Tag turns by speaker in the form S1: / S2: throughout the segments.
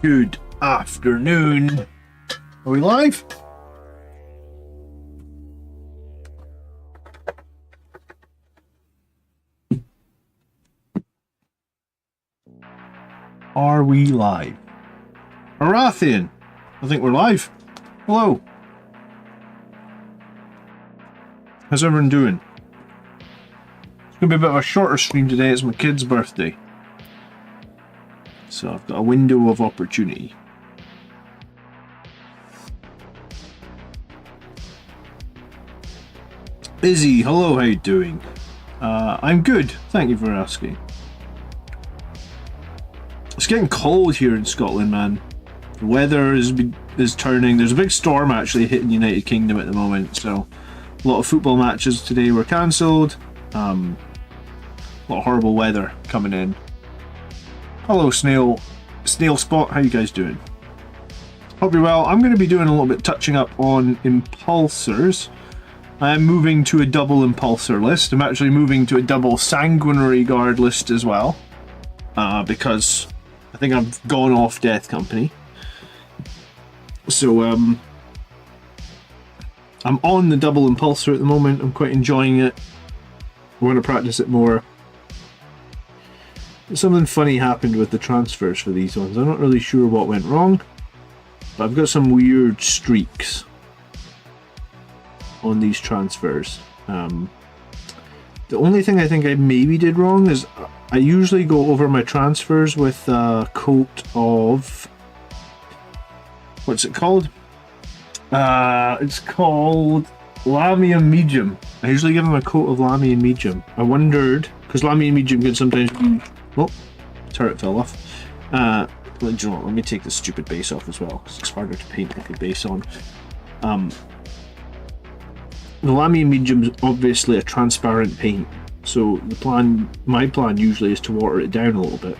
S1: Good afternoon. Are we live? Are we live? Arathian, I think we're live. Hello. How's everyone doing? It's going to be a bit of a shorter stream today. It's my kid's birthday. So I've got a window of opportunity. Izzy, hello, how you doing? I'm good, thank you for asking. It's getting cold here in Scotland, man. The weather is turning. There's a big storm actually hitting the United Kingdom at the moment, so a lot of football matches today were cancelled. A lot of horrible weather coming in. Hello, Snail Spot. How you guys doing? Hope you're well. I'm going to be doing a little bit touching up on impulsors. I'm moving to a double impulsor list. I'm actually moving to a double sanguinary guard list as well, because I think I've gone off Death Company. So I'm on the double impulsor at the moment. I'm quite enjoying it. I want to practice it more. Something funny happened with the transfers for these ones. I'm not really sure what went wrong, but I've got some weird streaks on these transfers. The only thing I think I maybe did wrong is I usually go over my transfers with a coat of... what's it called? It's called Lamium Medium. I usually give them a coat of Lamium Medium. I wondered, because Lamium Medium can sometimes be... oh, turret fell off. You know what, let me take this stupid base off as well, because it's harder to paint with the base on. The Lamium Medium is obviously a transparent paint, so my plan usually is to water it down a little bit.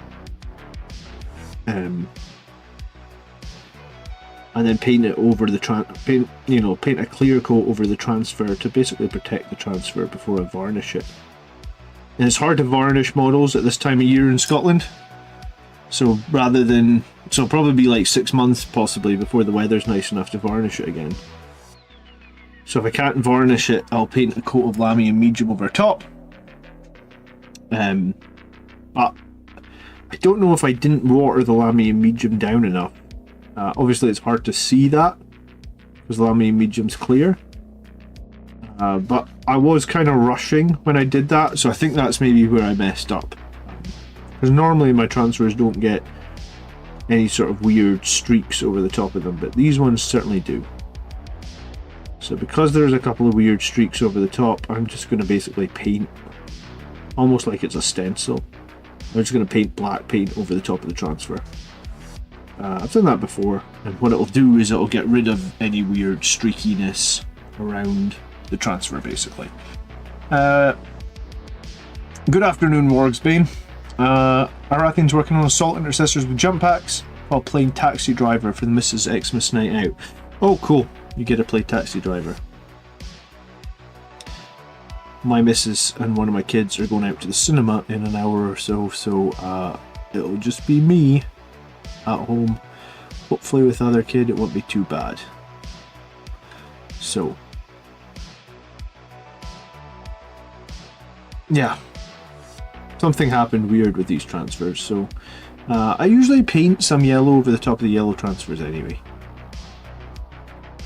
S1: And then paint it over the paint a clear coat over the transfer to basically protect the transfer before I varnish it. And it's hard to varnish models at this time of year in Scotland, so it'll probably be like 6 months possibly before the weather's nice enough to varnish it again. So if I can't varnish it, I'll paint a coat of Lamium Medium over top. But I don't know if I didn't water the Lamium Medium down enough. Obviously it's hard to see that because Lamium Medium's clear. But I was kind of rushing when I did that, so I think that's maybe where I messed up. Because normally my transfers don't get any sort of weird streaks over the top of them, but these ones certainly do. So because there's a couple of weird streaks over the top, I'm just going to basically paint almost like it's a stencil. I'm just going to paint black paint over the top of the transfer. I've done that before, and what it'll do is it'll get rid of any weird streakiness around the transfer, basically. Good afternoon, Wargsbane. Arathian's working on Assault Intercessors with jump packs while playing Taxi Driver for the Mrs. Xmas Night Out. Oh, cool. You get to play Taxi Driver. My missus and one of my kids are going out to the cinema in an hour or so, so it'll just be me at home. Hopefully with other kid it won't be too bad. So yeah, something happened weird with these transfers, so I usually paint some yellow over the top of the yellow transfers anyway.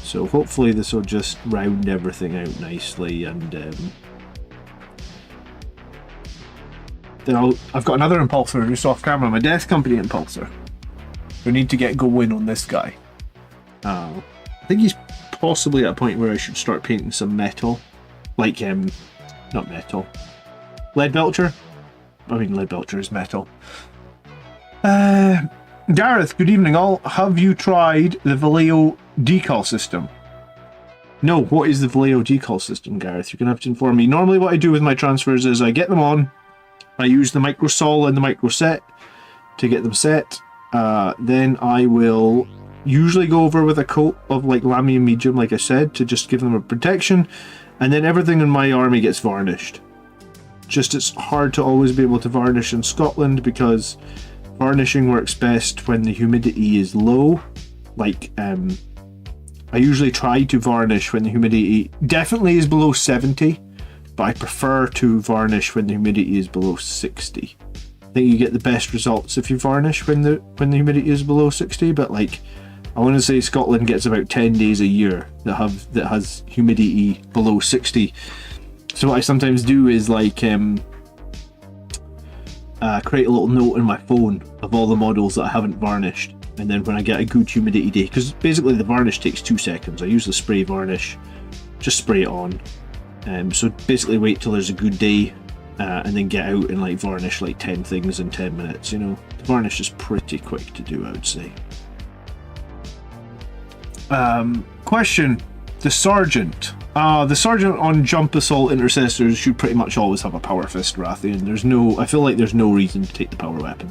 S1: So hopefully this will just round everything out nicely, and then I've got another impulsor just off camera, my Death Company impulsor. We need to get going on this guy. I think he's possibly at a point where I should start painting some metal, like not metal, lead belcher. I mean, lead belcher is metal. Gareth, good evening all. Have you tried the Vallejo decal system? No, what is the Vallejo decal system, Gareth? You're going to have to inform me. Normally what I do with my transfers is I get them on, I use the micro sol and the micro set to get them set. Then I will usually go over with a coat of like Lamium Medium, like I said, to just give them a protection, and then everything in my army gets varnished. Just it's hard to always be able to varnish in Scotland because Varnishing works best when the humidity is low. Like, I usually try to varnish when the humidity definitely is below 70, but I prefer to varnish when the humidity is below 60. I think you get the best results if you varnish when the humidity is below 60, but like, I want to say Scotland gets about 10 days a year that has humidity below 60. So what I sometimes do is like create a little note in my phone of all the models that I haven't varnished, and then when I get a good humidity day, because basically the varnish takes 2 seconds. I use the spray varnish, just spray it on. So basically wait till there's a good day, and then get out and like varnish like 10 things in 10 minutes. You know, the varnish is pretty quick to do, I would say. Question: the sergeant on jump assault intercessors should pretty much always have a power fist Rathian. I feel like there's no reason to take the power weapon,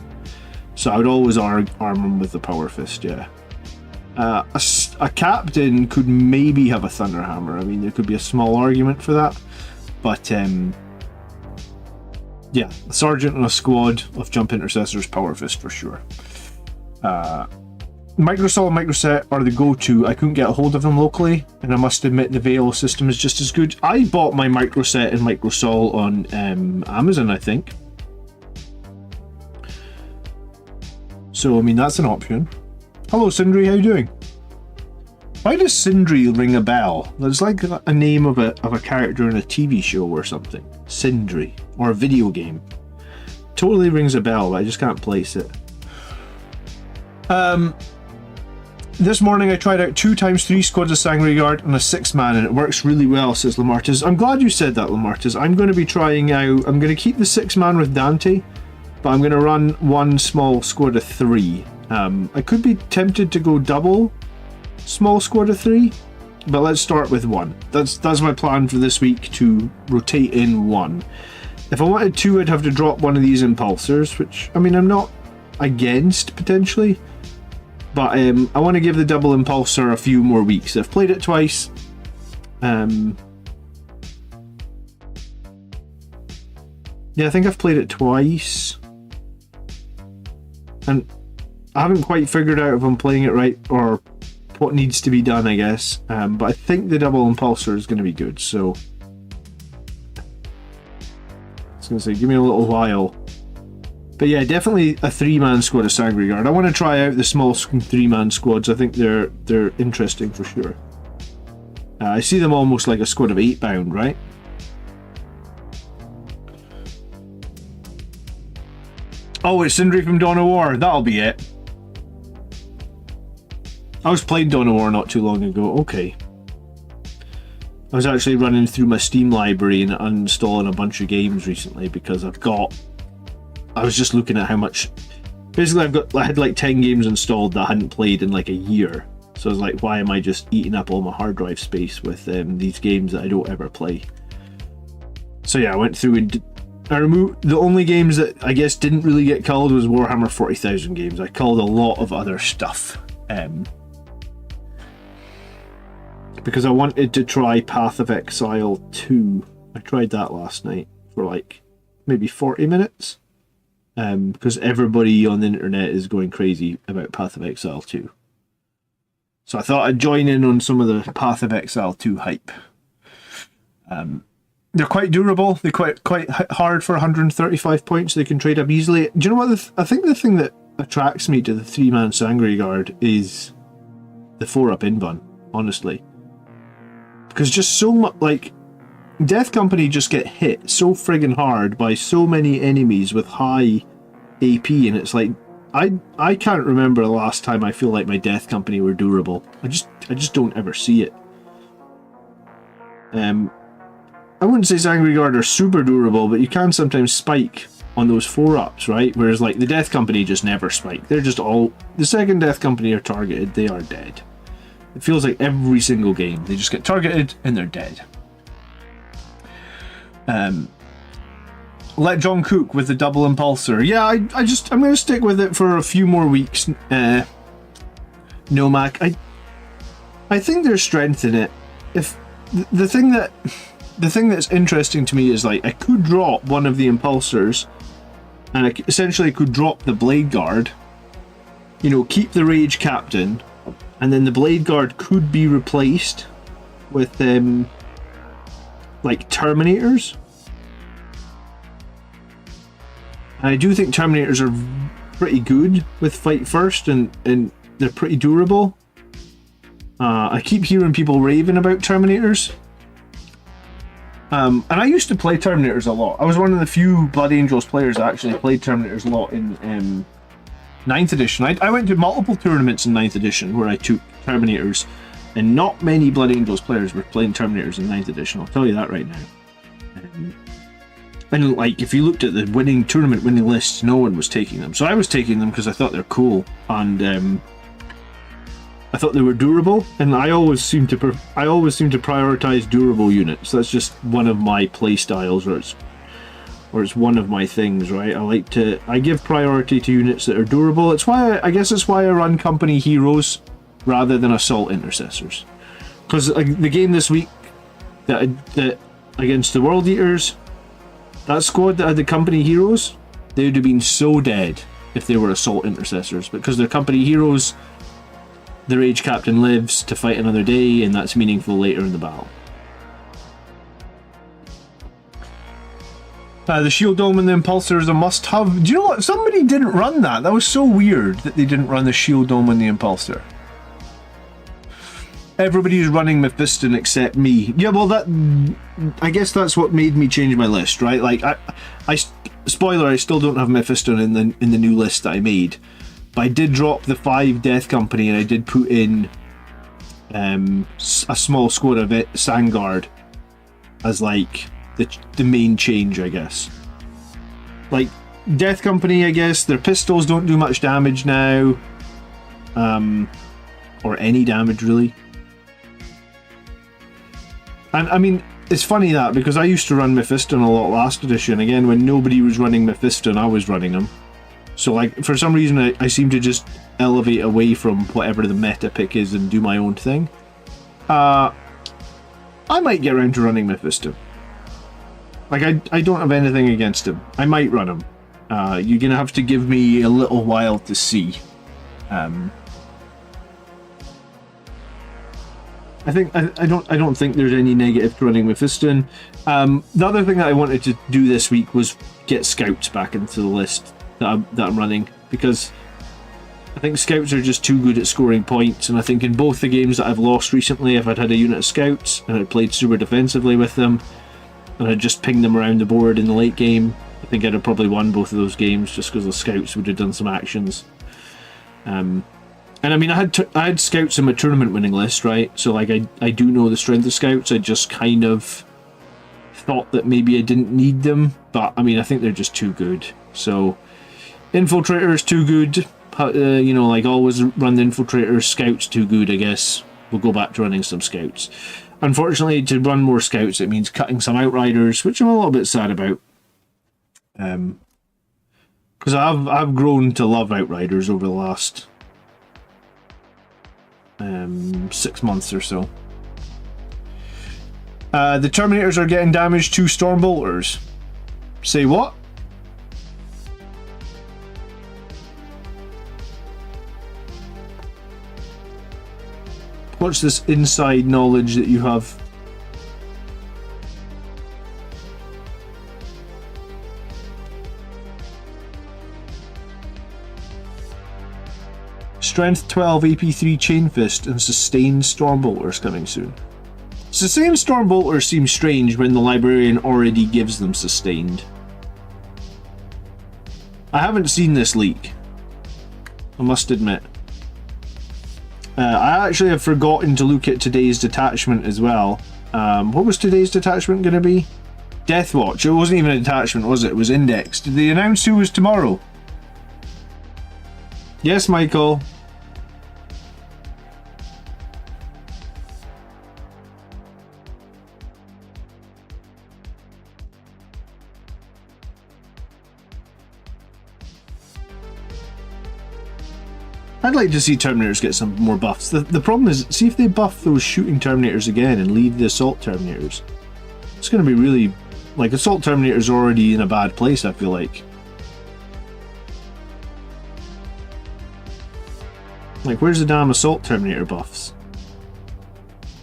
S1: so I would always arm him with the power fist. Yeah. A captain could maybe have a thunderhammer. I mean, there could be a small argument for that, but yeah, a sergeant and a squad of jump intercessors, power fist for sure. Microsol and Microset are the go-to. I couldn't get a hold of them locally, and I must admit the Veil system is just as good. I bought my Microset and Microsol on Amazon, I think. So, I mean, that's an option. Hello, Sindri, how you doing? Why does Sindri ring a bell? That's like a name of a character in a TV show or something. Sindri. Or a video game. Totally rings a bell, but I just can't place it. This morning I tried out 2x3 squads of Sangre Guard and a 6-man, and it works really well, says Lamartis. I'm glad you said that, Lamartis. I'm going to be trying out... I'm going to keep the 6-man with Dante, but I'm going to run one small squad of 3. I could be tempted to go double small squad of 3, but let's start with 1. That's my plan for this week, to rotate in 1. If I wanted 2, I'd have to drop one of these impulsors, which, I mean, I'm not against potentially, but I want to give the double impulsor a few more weeks. I've played it twice. Yeah, I think I've played it twice, and I haven't quite figured out if I'm playing it right or what needs to be done, I guess. But I think the double impulsor is going to be good, so I was going to say, give me a little while. But yeah, definitely a 3-man squad of Sangre Guard. I want to try out the small 3-man squads. I think they're interesting for sure. I see them almost like a squad of 8-bound, right? Oh, it's Sindri from Dawn of War. That'll be it. I was playing Dawn of War not too long ago. Okay. I was actually running through my Steam library and uninstalling a bunch of games recently because I was just looking at how much... Basically, I had like 10 games installed that I hadn't played in like a year. So I was like, why am I just eating up all my hard drive space with these games that I don't ever play? So yeah, I went through and I removed... The only games that I guess didn't really get culled was Warhammer 40,000 games. I culled a lot of other stuff. Because I wanted to try Path of Exile 2. I tried that last night for like maybe 40 minutes. Because everybody on the internet is going crazy about Path of Exile 2. So I thought I'd join in on some of the Path of Exile 2 hype. They're quite durable. They're quite hard for 135 points. They can trade up easily. Do you know what? I think the thing that attracts me to the 3-man Sangre Guard is the 4-up invuln, honestly. Because just so much, like, Death Company just get hit so friggin' hard by so many enemies with high AP, and it's like, I can't remember the last time I feel like my Death Company were durable. I just don't ever see it. I wouldn't say Sangre Guard are super durable, but you can sometimes spike on those 4-ups, right? Whereas like the Death Company just never spike. They're just all... The second Death Company are targeted, they are dead. It feels like every single game, they just get targeted and they're dead. Let John cook with the double impulsor. Yeah, I'm going to stick with it for a few more weeks. No, Mac. I think there's strength in it. If the thing that's interesting to me is like I could drop one of the impulsors and I essentially could drop the Blade Guard, you know, keep the Rage Captain, and then the Blade Guard could be replaced with like Terminators. And I do think Terminators are pretty good with Fight First, and they're pretty durable. I keep hearing people raving about Terminators. And I used to play Terminators a lot. I was one of the few Blood Angels players that actually played Terminators a lot in 9th edition. I went to multiple tournaments in 9th edition where I took Terminators, and not many Blood Angels players were playing Terminators in 9th edition, I'll tell you that right now. And like, if you looked at the tournament winning lists, no one was taking them. So I was taking them because I thought they're cool, and I thought they were durable, and I always seem to prioritize durable units. That's just one of my play styles, or it's one of my things, right? I give priority to units that are durable. I guess it's why I run company heroes rather than assault intercessors. Because the game this week that against the World Eaters, that squad that had the company heroes, they would have been so dead if they were assault intercessors. Because they're company heroes, the Rage Captain lives to fight another day, and that's meaningful later in the battle. The Shield Dome and the Impulsor is a must-have. Do you know what? Somebody didn't run that. That was so weird that they didn't run the Shield Dome and the Impulsor. Everybody's running Mephiston except me. Yeah, well, I guess that's what made me change my list, right? Like, spoiler, I still don't have Mephiston in the new list that I made. But I did drop the 5 Death Company, and I did put in a small squad of Sangard as like the main change, I guess. Like, Death Company, I guess, their pistols don't do much damage now. Or any damage, really. And, I mean, it's funny that, because I used to run Mephiston a lot last edition. Again, when nobody was running Mephiston, I was running him. So, like, for some reason, I seem to just elevate away from whatever the meta pick is and do my own thing. I might get around to running Mephiston. Like, I don't have anything against him. I might run him. You're gonna have to give me a little while to see. I don't think there's any negative to running Mephiston. The other thing that I wanted to do this week was get scouts back into the list that I'm running, because I think scouts are just too good at scoring points, and I think in both the games that I've lost recently, if I'd had a unit of scouts and I'd played super defensively with them and I'd just pinged them around the board in the late game, I think I'd have probably won both of those games, just because the scouts would have done some actions. And I mean, I had scouts in my tournament winning list, right? So like I do know the strength of scouts. I just kind of thought that maybe I didn't need them, but I mean, I think they're just too good. So Infiltrator is too good. You know, like, always run the Infiltrator. Scouts too good, I guess. We'll go back to running some scouts. Unfortunately, to run more scouts, it means cutting some Outriders, which I'm a little bit sad about. Because I've grown to love Outriders over the last 6 months or so. The Terminators are getting damage to Stormbolters. Say what? What's this inside knowledge that you have? Strength 12, AP 3 Chain Fist, and Sustained Stormbolters coming soon. Sustained Stormbolters seem strange when the Librarian already gives them Sustained. I haven't seen this leak, I must admit. I actually have forgotten to look at today's detachment as well. What was today's detachment going to be? Deathwatch. It wasn't even a detachment, was it? It was indexed. Did they announce who was tomorrow? Yes, Michael. I'd like to see Terminators get some more buffs. The problem is, see if they buff those shooting Terminators again and leave the Assault Terminators. It's going to be really... Like, Assault Terminators are already in a bad place, I feel like. Like, where's the damn Assault Terminator buffs?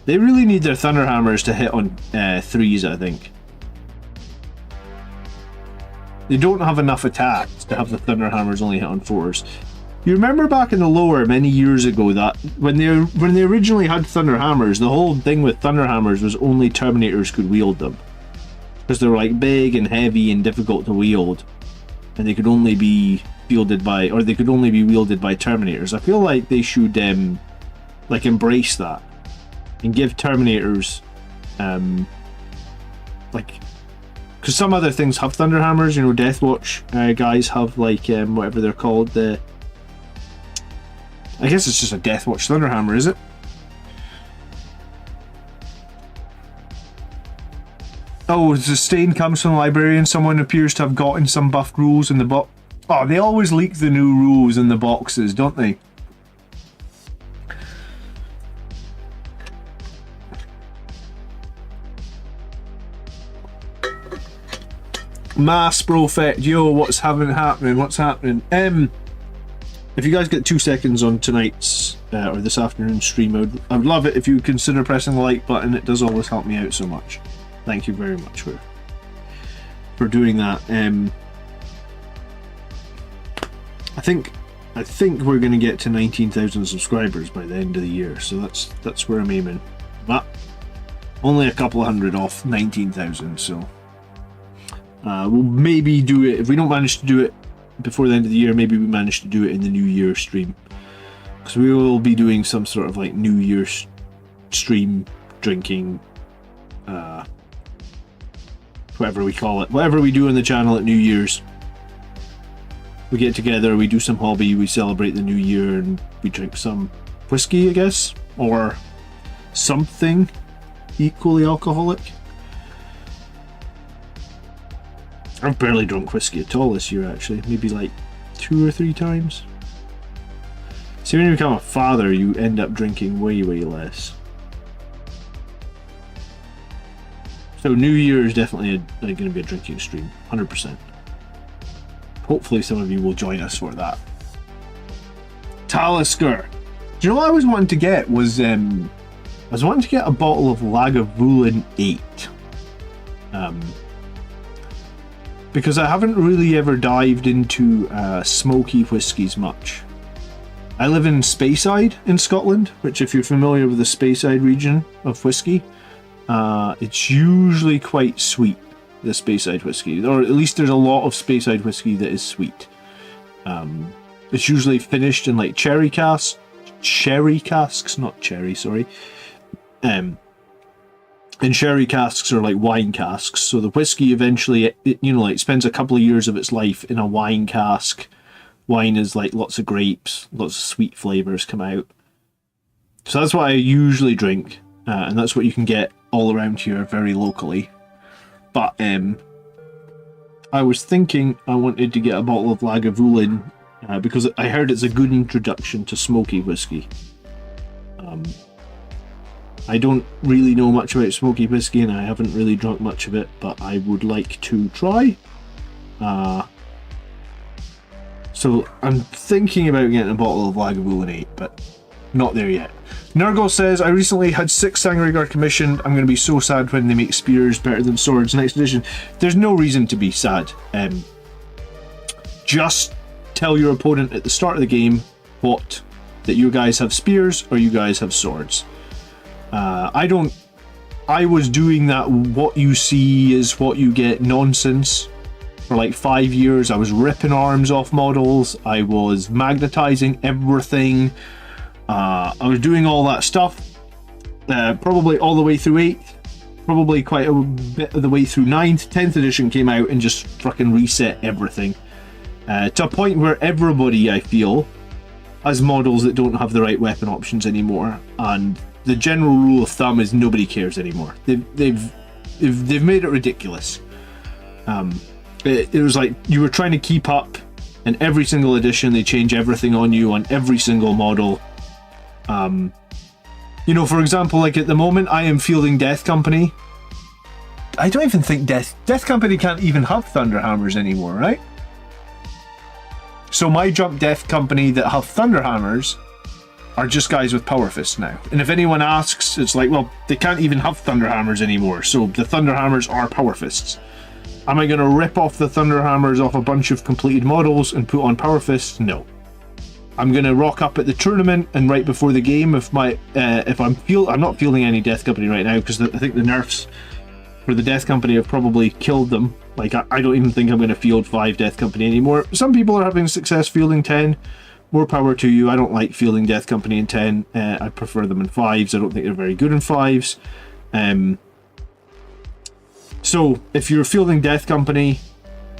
S1: They really need their Thunderhammers to hit on 3s, I think. They don't have enough attacks to have the Thunderhammers only hit on 4s. You remember back in the lore many years ago that when they originally had Thunderhammers, the whole thing with Thunderhammers was only Terminators could wield them. Because they were like big and heavy and difficult to wield. And they could only be wielded by Terminators. I feel like they should like embrace that. And give Terminators, like, because some other things have Thunderhammers, you know, Deathwatch guys have, like, whatever they're called, I guess it's just a Deathwatch Thunderhammer, is it? Oh, the stain comes from the librarian. Someone appears to have gotten some buffed rules in the box. Oh, they always leak the new rules in the boxes, don't they? Mass Profet, yo, what's happening? What's happening? If you guys get 2 seconds on tonight's or this afternoon's stream, I would love it if you would consider pressing the like button. It does always help me out so much. Thank you very much for doing that. I think we're going to get to 19,000 subscribers by the end of the year, so that's where I'm aiming. But only a couple of hundred off 19,000, so. We'll maybe do it, if we don't manage to do it before the end of the year, maybe we manage to do it in the New Year stream. Because we will be doing some sort of like New Year stream, drinking, whatever we call it. Whatever we do on the channel at New Year's. We get together, we do some hobby, we celebrate the New Year, and we drink some whiskey, I guess. Or something equally alcoholic. I've barely drunk whiskey at all this year, actually. Maybe like 2 or 3 times. See, when you become a father, you end up drinking way, way less. So New Year is definitely going to be a drinking stream, 100%. Hopefully some of you will join us for that. Talisker. Do you know what I was wanting to get was, I was wanting to get a bottle of Lagavulin 8. Because I haven't really ever dived into smoky whiskies much. I live in Speyside in Scotland, which if you're familiar with the Speyside region of whiskey, it's usually quite sweet, the Speyside whiskey. Or at least there's a lot of Speyside whiskey that is sweet. It's usually finished in like cherry casks, not cherry, sorry. And sherry casks are like wine casks, so the whiskey eventually, it spends a couple of years of its life in a wine cask. Wine is like lots of grapes, lots of sweet flavors come out. So that's what I usually drink, and that's what you can get all around here very locally. But I was thinking I wanted to get a bottle of Lagavulin because I heard it's a good introduction to smoky whiskey. I don't really know much about smoky whiskey and I haven't really drunk much of it, but I would like to try. So I'm thinking about getting a bottle of Lagavulin 8, but not there yet. Nurgle says, I recently had 6 Sangregar commissioned. I'm going to be so sad when they make spears better than swords next edition. There's no reason to be sad. Just tell your opponent at the start of the game that you guys have spears or you guys have swords. I was doing that what you see is what you get nonsense for like 5 years. I was ripping arms off models. I was magnetizing everything. I was doing all that stuff. Probably all the way through 8th. Probably quite a bit of the way through 9th. 10th edition came out and just fucking reset everything. To a point where everybody, I feel, has models that don't have the right weapon options anymore. And the general rule of thumb is nobody cares anymore. They've made it ridiculous. It was like you were trying to keep up, and every single edition they change everything on you on every single model. For example, like at the moment I am fielding Death Company. I don't even think Death Company can't even have Thunderhammers anymore, right? So my junk Death Company that have Thunderhammers are just guys with power fists now. And if anyone asks, it's like, well, they can't even have Thunderhammers anymore, so the Thunderhammers are power fists. Am I going to rip off the Thunderhammers off a bunch of completed models and put on power fists? No. I'm going to rock up at the tournament, and right before the game, if I'm not fielding any Death Company right now, because I think the nerfs for the Death Company have probably killed them. Like, I don't even think I'm going to field 5 Death Company anymore. Some people are having success fielding 10. More power to you. I don't like fielding Death Company in 10. I prefer them in 5s. I don't think they're very good in 5s. So, if you're fielding Death Company,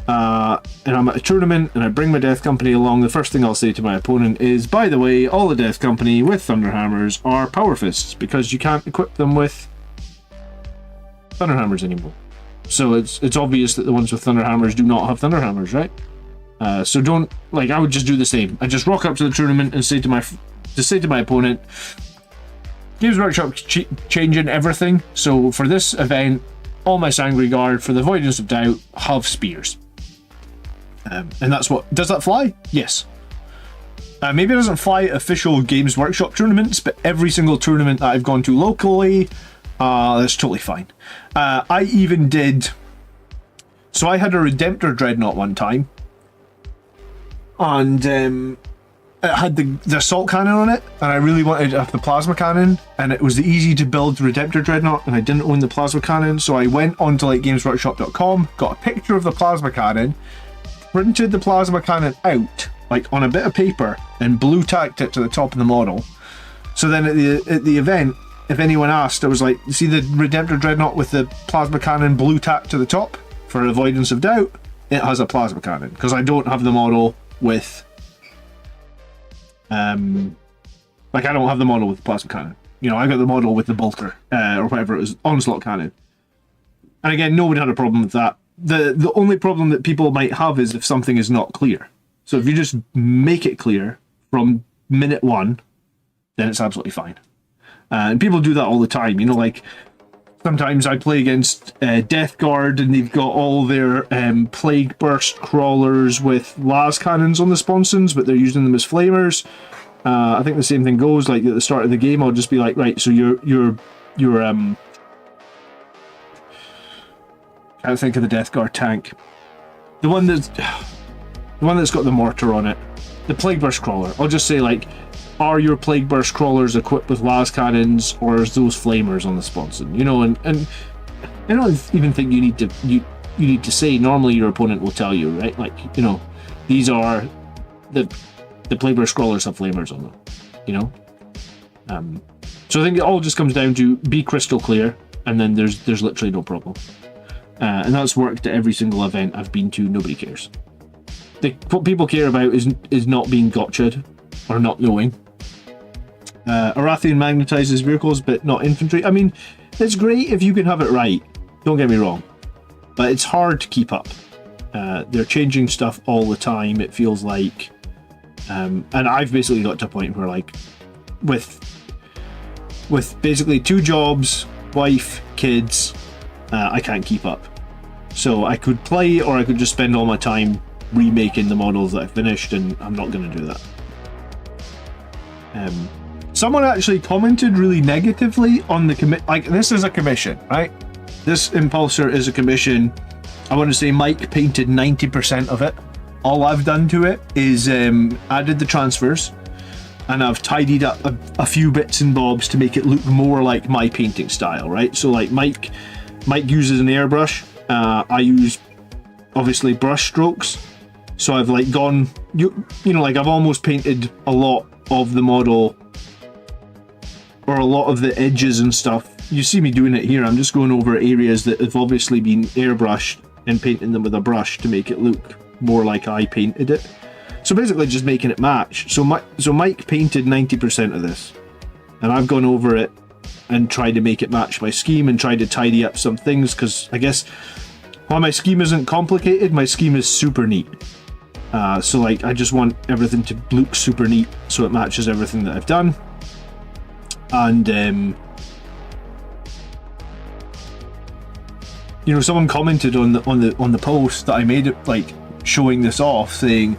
S1: and I'm at a tournament and I bring my Death Company along, the first thing I'll say to my opponent is, by the way, all the Death Company with Thunderhammers are power fists, because you can't equip them with Thunderhammers anymore. So it's obvious that the ones with Thunderhammers do not have Thunderhammers, right? So don't, like, I would just do the same. I just rock up to the tournament and say to my opponent, Games Workshop changing everything. So for this event, all my Sangry Guard, for the avoidance of doubt, have spears. And that's what... Does that fly? Yes. Maybe it doesn't fly at official Games Workshop tournaments, but every single tournament that I've gone to locally, that's totally fine. I even did... So I had a Redemptor Dreadnought one time, and it had the assault cannon on it, and I really wanted to have the plasma cannon, and it was the easy to build Redemptor Dreadnought, and I didn't own the plasma cannon, so I went onto like gamesworkshop.com, got a picture of the plasma cannon, printed the plasma cannon out like on a bit of paper, and blue tacked it to the top of the model. So then at the event, if anyone asked, I was like, you see the Redemptor Dreadnought with the plasma cannon blue tacked to the top? For avoidance of doubt, it has a plasma cannon, because I don't have the model with I don't have the model with the plasma cannon. You know, I got the model with the bolter, or whatever it was, onslaught cannon. And again, nobody had a problem with that. The only problem that people might have is if something is not clear. So if you just make it clear from minute 1, then it's absolutely fine. And people do that all the time. You know, like, sometimes I play against Death Guard, and they've got all their Plague Burst crawlers with las cannons on the sponsons, but they're using them as flamers. I think the same thing goes, like, at the start of the game, I'll just be like, right, so you're I think of the Death Guard tank. The one that's got the mortar on it. The Plague Burst crawler. I'll just say, like, are your Plague Burst crawlers equipped with las cannons, or is those flamers on the sponson? You know, and I don't even think you need to say. Normally your opponent will tell you, right? Like, you know, these are the Plague Burst crawlers have flamers on them. You know? So I think it all just comes down to be crystal clear, and then there's literally no problem. And that's worked at every single event I've been to. Nobody cares. What people care about is not being gotcha'd or not knowing. Arathian magnetizes vehicles, but not infantry. I mean, it's great if you can have it right. Don't get me wrong, but it's hard to keep up. They're changing stuff all the time. It feels like, and I've basically got to a point where, like, with basically 2 jobs, wife, kids, I can't keep up. So I could play, or I could just spend all my time remaking the models that I finished, and I'm not going to do that. Someone actually commented really negatively on the like, this is a commission, right? This Impulsor is a commission. I want to say Mike painted 90% of it. All I've done to it is added the transfers, and I've tidied up a few bits and bobs to make it look more like my painting style, right? So, like, Mike uses an airbrush. I use, obviously, brush strokes. So I've, like, gone, you know, like, I've almost painted a lot of the model, or a lot of the edges and stuff. You see me doing it here. I'm just going over areas that have obviously been airbrushed and painting them with a brush to make it look more like I painted it. So basically just making it match. So Mike painted 90% of this, and I've gone over it and tried to make it match my scheme and tried to tidy up some things, because I guess while my scheme isn't complicated, my scheme is super neat. So, like, I just want everything to look super neat so it matches everything that I've done. And you know, someone commented on the post that I made, it like showing this off, saying,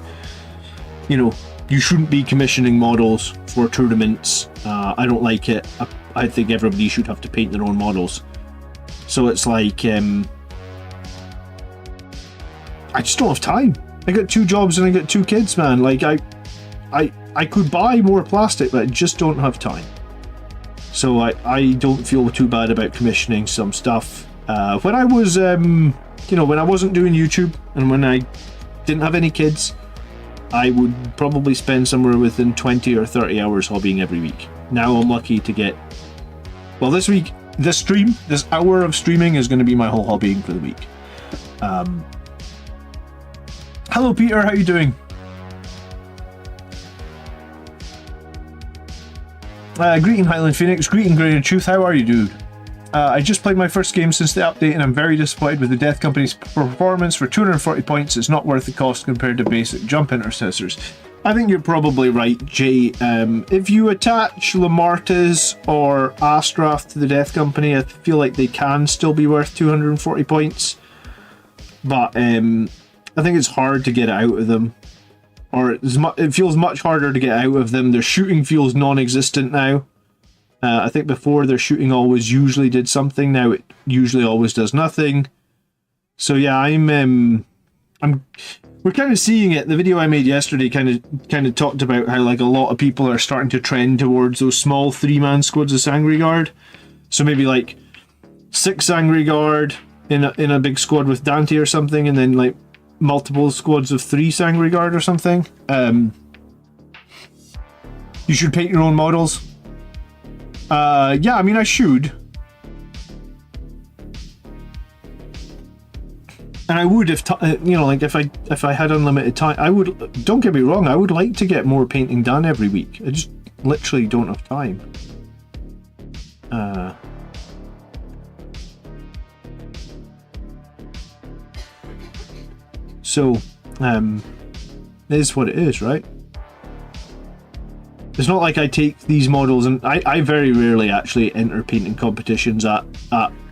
S1: you know, you shouldn't be commissioning models for tournaments. I don't like it. I think everybody should have to paint their own models. So it's like, I just don't have time. I got 2 jobs and I got 2 kids, man. Like, I could buy more plastic, but I just don't have time. So I don't feel too bad about commissioning some stuff. When I was, when I wasn't doing YouTube and when I didn't have any kids, I would probably spend somewhere within 20 or 30 hours hobbying every week. Now I'm lucky to get, well, this week, this hour of streaming is going to be my whole hobbying for the week. Hello Peter, how you doing? Greeting Highland Phoenix, greeting Greater Truth, how are you, dude? I just played my first game since the update and I'm very disappointed with the Death Company's performance. For 240 points, it's not worth the cost compared to basic jump intercessors. I think you're probably right, Jay. If you attach Lamartas or Astrath to the Death Company, I feel like they can still be worth 240 points. But I think it's hard to get out of them. Or it feels much harder to get out of them. Their shooting feels non-existent now. I think before their shooting always usually did something. Now it usually always does nothing. So yeah, we're kind of seeing it. The video I made yesterday kind of talked about how like a lot of people are starting to trend towards those small 3-man squads of Sangre Guard. So maybe like 6 Sangre Guard in a big squad with Dante or something, and then like multiple squads of 3 Sangre Guard or something. You should paint your own models. Yeah, I mean, I should. And I would if, like if I had unlimited time, I would, don't get me wrong, I would like to get more painting done every week. I just literally don't have time. So, it is what it is, right? It's not like I take these models, and I very rarely actually enter painting competitions at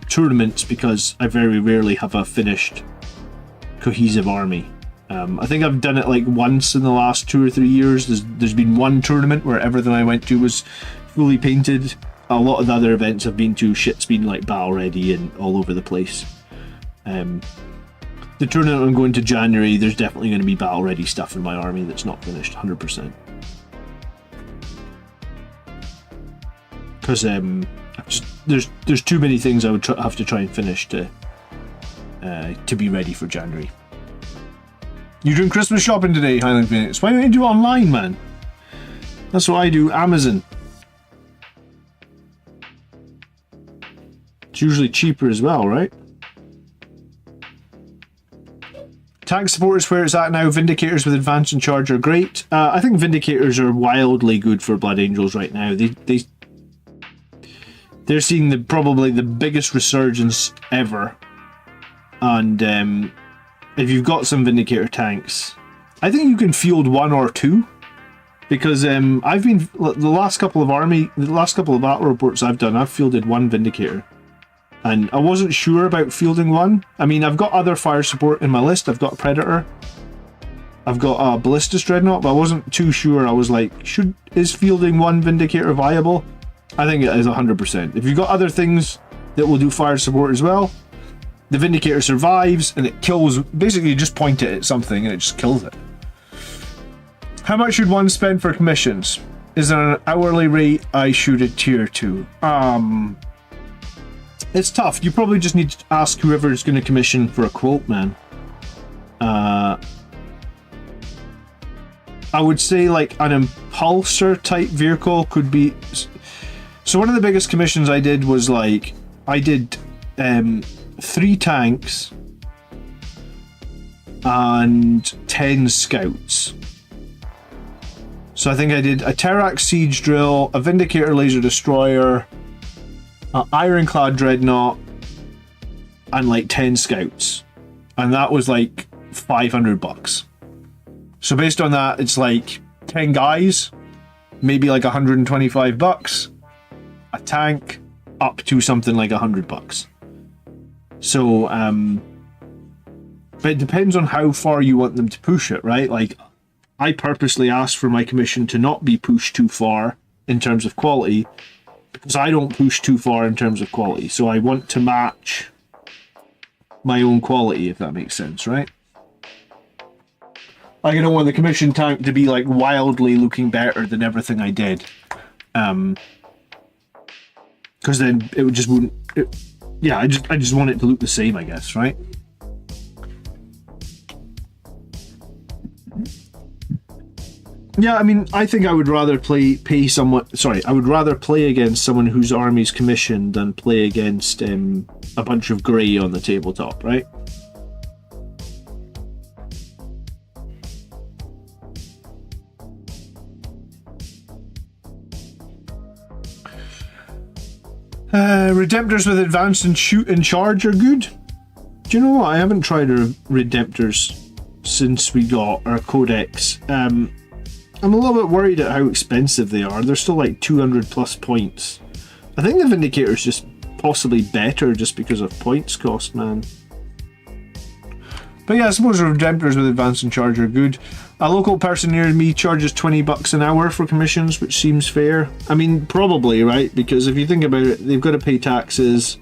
S1: tournaments because I very rarely have a finished cohesive army. I think I've done it like once in the last 2 or 3 years. There's been one tournament where everything I went to was fully painted. A lot of the other events I've been to, shit's been like battle ready and all over the place. The tournament I'm going to January, there's definitely going to be battle ready stuff in my army that's not finished 100%. Because there's too many things I would have to try and finish to be ready for January. You're doing Christmas shopping today, Highland Phoenix. Why don't you do it online, man? That's what I do, Amazon. It's usually cheaper as well, right? Tank support is where it's at now. Vindicators with advance and charge are great. I think Vindicators are wildly good for Blood Angels right now. They're seeing probably the biggest resurgence ever. And if you've got some Vindicator tanks, I think you can field 1 or 2. Because I've been, the last couple of battle reports I've done, I've fielded 1 Vindicator. And I wasn't sure about fielding 1. I mean, I've got other fire support in my list. I've got a Predator. I've got a Ballistus Dreadnought, but I wasn't too sure. I was like, is fielding 1 Vindicator viable? I think it is 100%. If you've got other things that will do fire support as well, the Vindicator survives and it kills. Basically, you just point it at something and it just kills it. How much should one spend for commissions? Is there an hourly rate I should adhere to? It's tough. You probably just need to ask whoever is going to commission for a quote, man. I would say like an impulsor type vehicle could be. So one of the biggest commissions I did was like I did 3 tanks and 10 scouts. So I think I did a Terrax Siege Drill, a Vindicator Laser Destroyer, an Ironclad Dreadnought, and like 10 scouts. And that was like $500. So based on that, it's like 10 guys, maybe like $125. A tank, up to something like $100. So, but it depends on how far you want them to push it, right? Like, I purposely asked for my commission to not be pushed too far in terms of quality, because I don't push too far in terms of quality. So I want to match my own quality, if that makes sense, right? Like, I don't want the commission tank to be like wildly looking better than everything I did. Because then it would just wouldn't... yeah, I just want it to look the same, I guess, right? Yeah, I mean, I think I would rather pay someone... Sorry, I would rather play against someone whose army's commissioned than play against a bunch of grey on the tabletop, right? Redemptors with advance and shoot and charge are good. Do you know what? I haven't tried Redemptors since we got our codex. I'm a little bit worried at how expensive they are. They're still like 200 plus points. I think the Vindicator's just possibly better just because of points cost, man. But yeah, I suppose Redemptors with advance and charge are good. A local person near me charges $20 an hour for commissions, which seems fair. I mean, probably, right? Because if you think about it, they've got to pay taxes.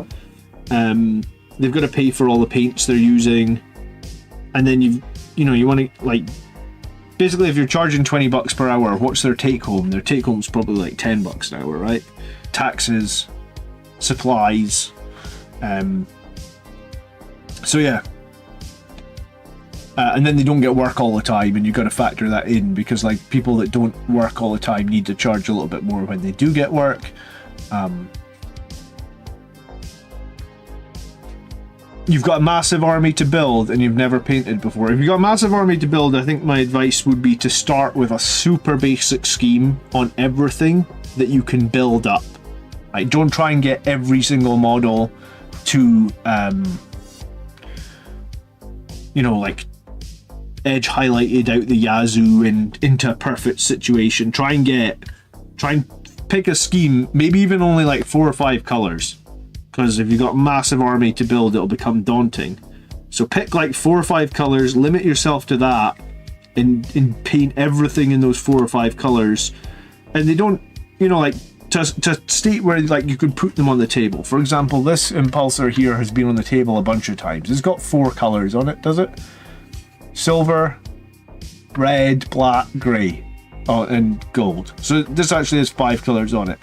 S1: They've got to pay for all the paints they're using. And then you want to, like, basically if you're charging $20 per hour, what's their take home? Their take home's probably like $10 an hour, right? Taxes, supplies. So yeah. And then they don't get work all the time, and you've got to factor that in, because like people that don't work all the time need to charge a little bit more when they do get work. You've got a massive army to build and you've never painted before. If you've got a massive army to build, I think my advice would be to start with a super basic scheme on everything that you can build up. Like, don't try and get every single model to like edge highlighted out the yazoo and into a perfect situation. Try and pick a scheme, maybe even only like 4 or 5 colors, because if you've got a massive army to build, it'll become daunting. So pick like 4 or 5 colors, limit yourself to that, and paint everything in those 4 or 5 colors. And they don't, like, to state where like you could put them on the table. For example, this impulsor here has been on the table a bunch of times. It's got 4 colors on it, does it? Silver, red, black, grey, and gold. So this actually has 5 colors on it.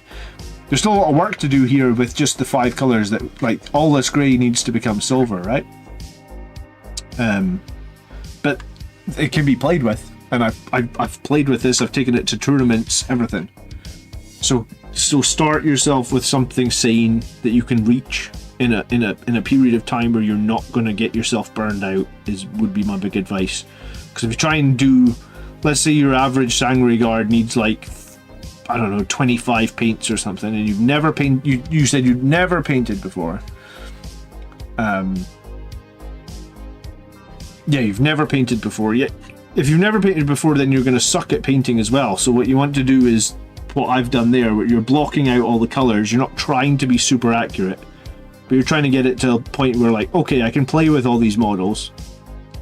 S1: There's still a lot of work to do here with just the 5 colors. That, like, all this grey needs to become silver, right? But it can be played with, and I've played with this. I've taken it to tournaments, everything. So start yourself with something sane that you can reach in a period of time where you're not going to get yourself burned out. Would be my big advice. Because if you try and do, let's say your average Sangre Guard needs like, I don't know, 25 paints or something, and you've never painted. You said you'd never painted before. Yeah, you've never painted before. Yet, if you've never painted before, then you're going to suck at painting as well. So what you want to do is what I've done there, where you're blocking out all the colors. You're not trying to be super accurate, but you're trying to get it to a point where, like, okay, I can play with all these models,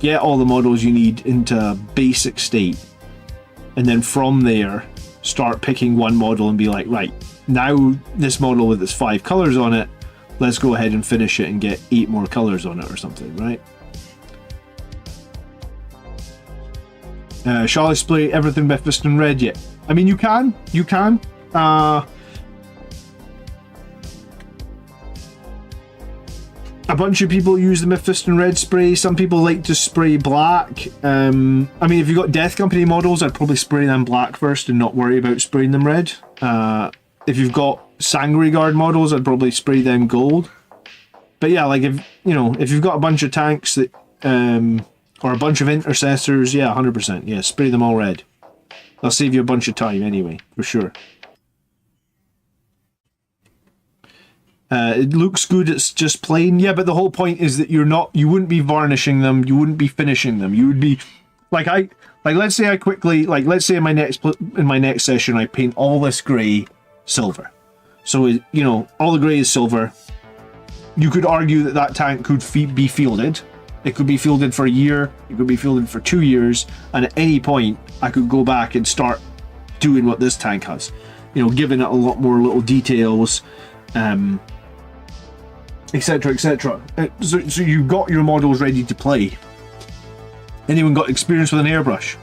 S1: get all the models you need into basic state, and then from there start picking one model and be like, right, now this model with its 5 colors on it, let's go ahead and finish it and get 8 more colors on it or something, right? Shall I spray everything Mephiston red yet? I mean, you can. A bunch of people use the Mephiston red spray. Some people like to spray black. I mean, if you've got Death Company models, I'd probably spray them black first and not worry about spraying them red. If you've got Sangre Guard models, I'd probably spray them gold. But yeah, like, if you've got a bunch of tanks that, or a bunch of intercessors, yeah, 100%, yeah, spray them all red. That'll save you a bunch of time anyway, for sure. It looks good, it's just plain. Yeah, but the whole point is that you wouldn't be varnishing them, you wouldn't be finishing them. You would be, let's say in my next session I paint all this grey silver. So, all the grey is silver. You could argue that tank could be fielded. It could be fielded for a year, it could be fielded for 2 years, and at any point I could go back and start doing what this tank has. You know, giving it a lot more little details, etc, etc. So you got your models ready to play. Anyone got experience with an airbrush?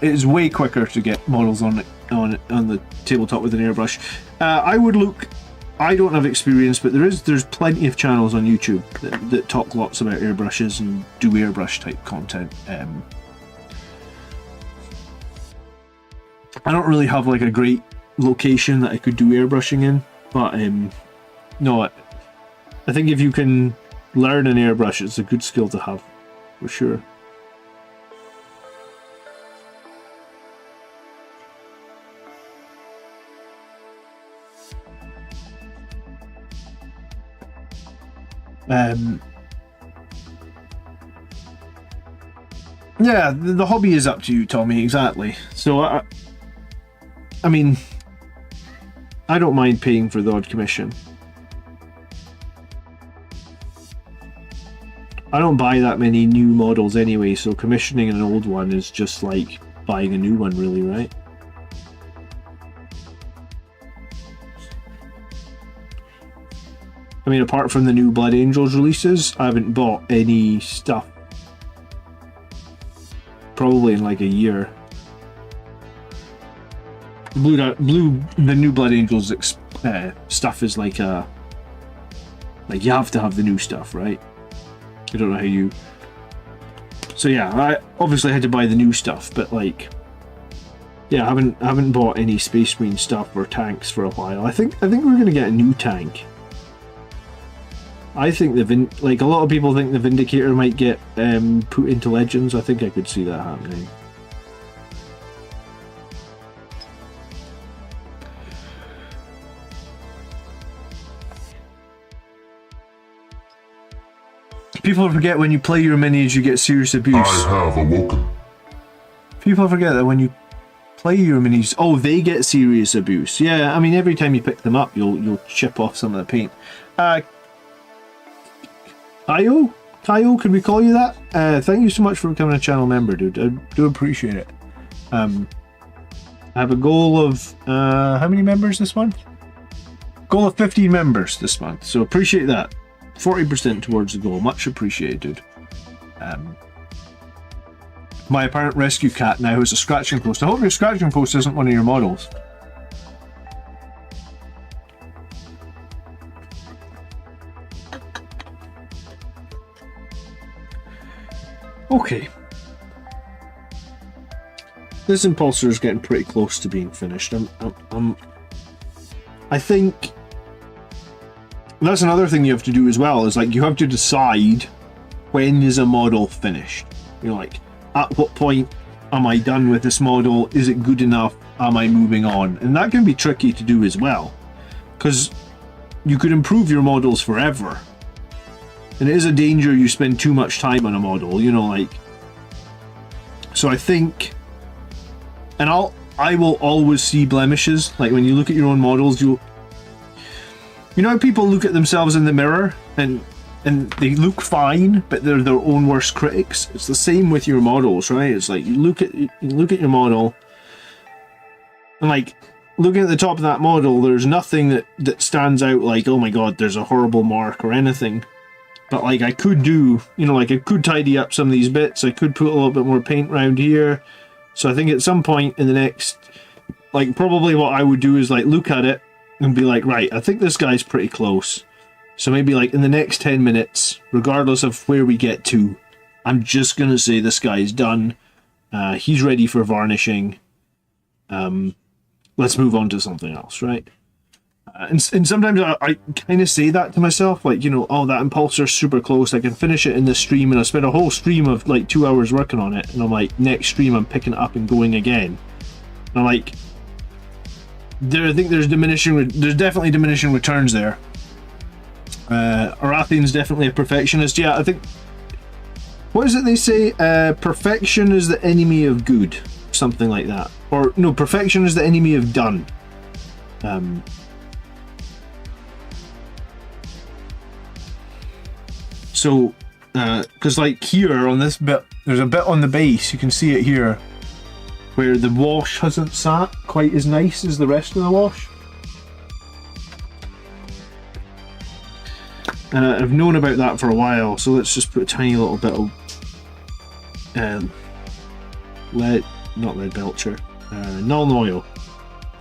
S1: It is way quicker to get models on the tabletop with an airbrush. I would look. I don't have experience, but there's plenty of channels on YouTube that talk lots about airbrushes and do airbrush type content. I don't really have like a great location that I could do airbrushing in, but no, I think if you can learn an airbrush, it's a good skill to have, for sure. Yeah, the hobby is up to you, Tommy, exactly. So, I mean, I don't mind paying for the odd commission. I don't buy that many new models anyway, so commissioning an old one is just like buying a new one, really, right? I mean, apart from the new Blood Angels releases, I haven't bought any stuff probably in like a year. The new Blood Angels stuff is like you have to have the new stuff, right? I don't know how you. So yeah, I obviously had to buy the new stuff, but like, yeah, I haven't bought any Space Marine stuff or tanks for a while. I think we're gonna get a new tank. I think like a lot of people think the Vindicator might get put into Legends. I think I could see that happening. People forget when you play your minis you get serious abuse.
S2: I have awoken.
S1: People forget that when you play your minis, oh, they get serious abuse. Yeah, I mean, every time you pick them up, you'll chip off some of the paint. Kyo, could we call you that? Thank you so much for becoming a channel member, dude. I do appreciate it. I have a goal of how many members this month? Goal of 15 members this month, so appreciate that. 40% towards the goal, much appreciated. My apparent rescue cat now has a scratching post. I hope your scratching post isn't one of your models. Okay. This impulsor is getting pretty close to being finished. I think that's another thing you have to do as well, is like you have to decide when is a model finished. You know, like at what point am I done with this model? Is it good enough? Am I moving on? And that can be tricky to do as well, because you could improve your models forever. And it is a danger you spend too much time on a model, you know, like. So I think, and I will always see blemishes. Like when you look at your own models, you know how people look at themselves in the mirror and they look fine, but they're their own worst critics. It's the same with your models, right? It's like you look at your model, and like looking at the top of that model, there's nothing that stands out like, oh my god, there's a horrible mark or anything. But like I could do, you know, like I could tidy up some of these bits. I could put a little bit more paint around here. So I think at some point in the next, like probably what I would do is like look at it and be like, right, I think this guy's pretty close. So maybe like in the next 10 minutes, regardless of where we get to, I'm just going to say this guy's done. He's ready for varnishing. Let's move on to something else, right? And sometimes I kind of say that to myself, like, you know, oh, that impulsor's super close, I can finish it in this stream, and I spent a whole stream of like 2 hours working on it, and I'm like, next stream I'm picking it up and going again. And I'm like, I think there's definitely diminishing returns there. Arathian's definitely a perfectionist. Yeah, I think, what is it they say? Perfection is the enemy of good, something like that. Or no, perfection is the enemy of done. So, because like here on this bit, there's a bit on the base, you can see it here, where the wash hasn't sat quite as nice as the rest of the wash. And I've known about that for a while, so let's just put a tiny little bit of Nuln oil.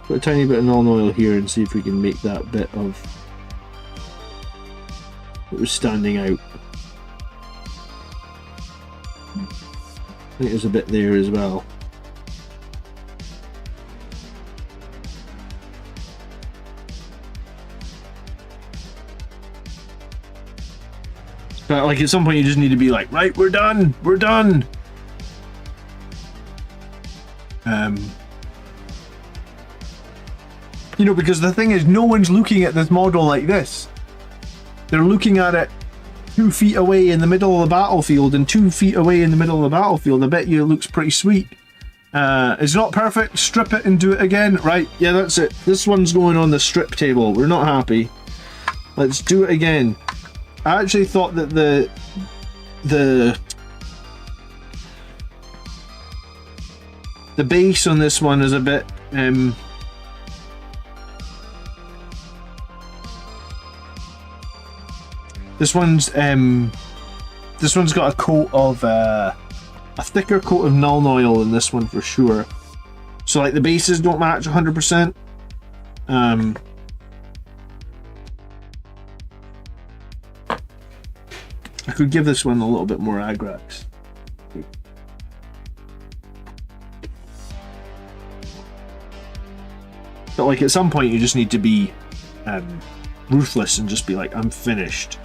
S1: Put a tiny bit of Nuln oil here and see if we can make that bit of what was standing out. I think there's a bit there as well. But like at some point you just need to be like, right, we're done, we're done. You know, because the thing is, no one's looking at this model like this. They're looking at it 2 feet away in the middle of the battlefield, and 2 feet away in the middle of the battlefield, I bet you it looks pretty sweet. It's not perfect, strip it and do it again. Right, yeah, that's it. This one's going on the strip table. We're not happy. Let's do it again. I actually thought that the base on this one is a bit this one's got a coat of a thicker coat of Nuln oil than this one for sure. So like the bases don't match 100%. I could give this one a little bit more Agrax. But like at some point you just need to be ruthless and just be like, I'm finished.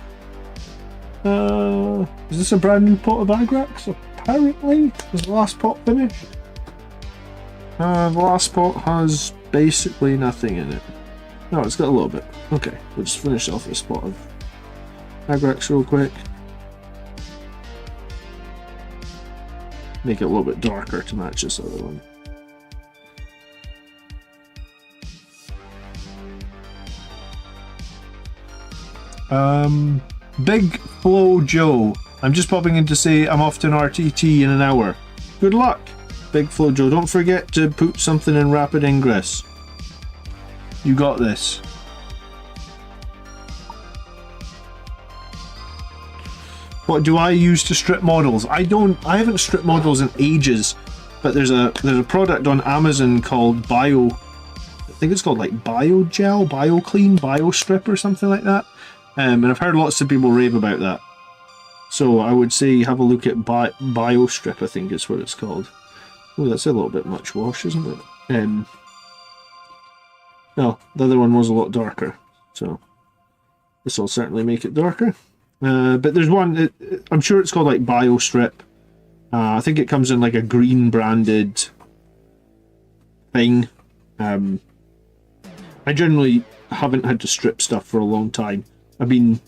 S1: Is this a brand new pot of Agrax? Apparently. Is the last pot finished? The last pot has basically nothing in it. No, it's got a little bit. Okay, we'll just finish off this pot of Agrax real quick. Make it a little bit darker to match this other one. Big Flow Joe. I'm just popping in to say I'm off to an RTT in an hour. Good luck, Big Flow Joe. Don't forget to put something in rapid ingress. You got this. What do I use to strip models? I haven't stripped models in ages, but there's a product on Amazon called I think it's called like BioGel, BioClean, BioStrip or something like that. And I've heard lots of people rave about that. So I would say have a look at BioStrip, I think is what it's called. Oh, that's a little bit much wash, isn't it? No, the other one was a lot darker. So this will certainly make it darker. But there's one, I'm sure it's called like BioStrip. I think it comes in like a green branded thing. I generally haven't had to strip stuff for a long time. When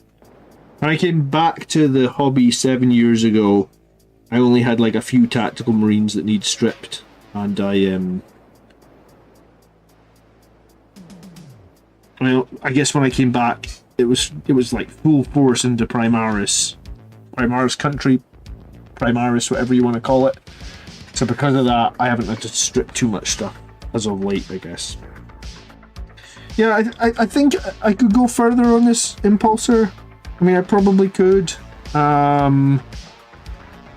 S1: I came back to the hobby 7 years ago, I only had like a few tactical marines that need stripped, and I guess when I came back, it was like full force into Primaris country, Primaris, whatever you want to call it. So because of that, I haven't had to strip too much stuff as of late, I guess. Yeah, I think I could go further on this impulsor. I mean, I probably could. But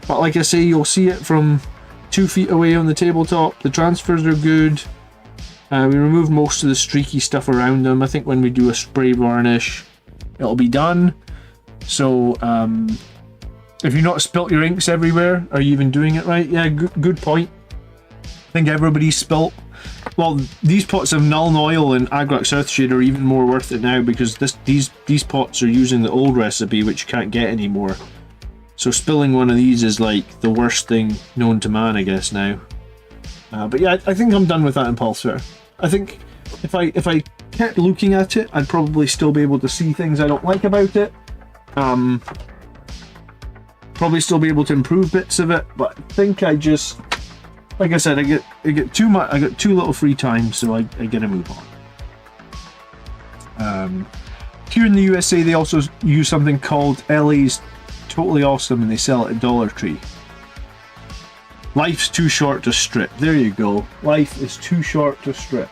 S1: like I say, you'll see it from 2 feet away on the tabletop. The transfers are good. We removed most of the streaky stuff around them. I think when we do a spray varnish, it'll be done. So, if you've not spilt your inks everywhere, are you even doing it right? Yeah, good point. I think everybody's spilt. Well, these pots of Nuln oil and Agrax Earthshade are even more worth it now because these pots are using the old recipe, which you can't get anymore. So spilling one of these is like the worst thing known to man, I guess, now. But yeah, I think I'm done with that impulsor. I think if I kept looking at it, I'd probably still be able to see things I don't like about it. Probably still be able to improve bits of it, but I think I just, like I said, I get too much. I got too little free time, so I gotta move on. Here in the USA, they also use something called LA's Totally Awesome, and they sell it at Dollar Tree. Life's too short to strip. There you go. Life is too short to strip.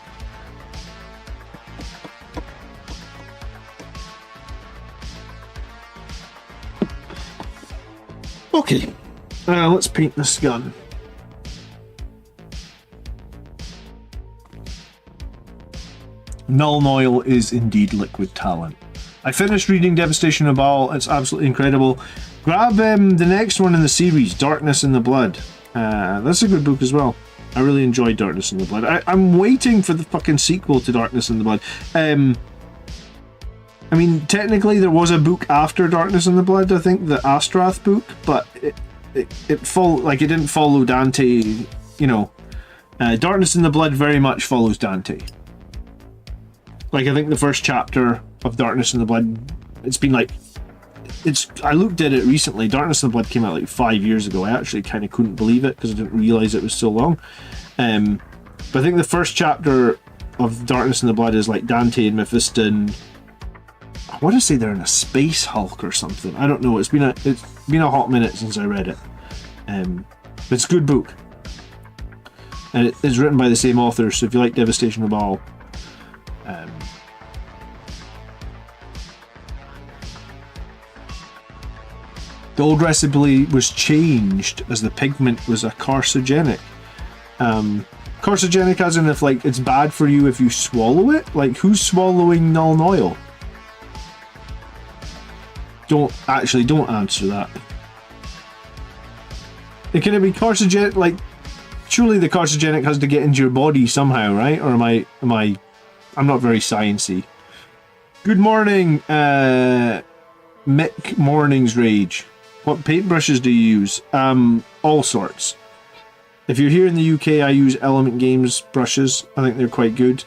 S1: Okay, let's paint this gun. Null Noil is indeed liquid talent. I finished reading Devastation of Baal. It's absolutely incredible. Grab the next one in the series, Darkness in the Blood. That's a good book as well. I really enjoyed Darkness in the Blood. I'm waiting for the fucking sequel to Darkness in the Blood. I mean, technically there was a book after Darkness in the Blood, I think, the Astrath book, but it didn't follow Dante, you know. Darkness in the Blood very much follows Dante. Like, I think the first chapter of Darkness in the Blood, I looked at it recently. Darkness in the Blood came out like 5 years ago. I actually kind of couldn't believe it because I didn't realize it was so long. But I think the first chapter of Darkness in the Blood is like Dante and Mephiston. I want to say they're in a space Hulk or something. I don't know. It's been a hot minute since I read it. But it's a good book, and it is written by the same author. So if you like Devastation of Baal, the old recipe was changed as the pigment was a carcinogenic. Carcinogenic as in if like it's bad for you if you swallow it. Like, who's swallowing Null Noil? Don't answer that. Can it be carcinogenic? Like, surely the carcinogenic has to get into your body somehow, right? Or am I? I'm not very sciencey. Good morning, Mick Morning's Rage. What paintbrushes do you use? All sorts. If you're here in the UK, I use Element Games brushes. I think they're quite good.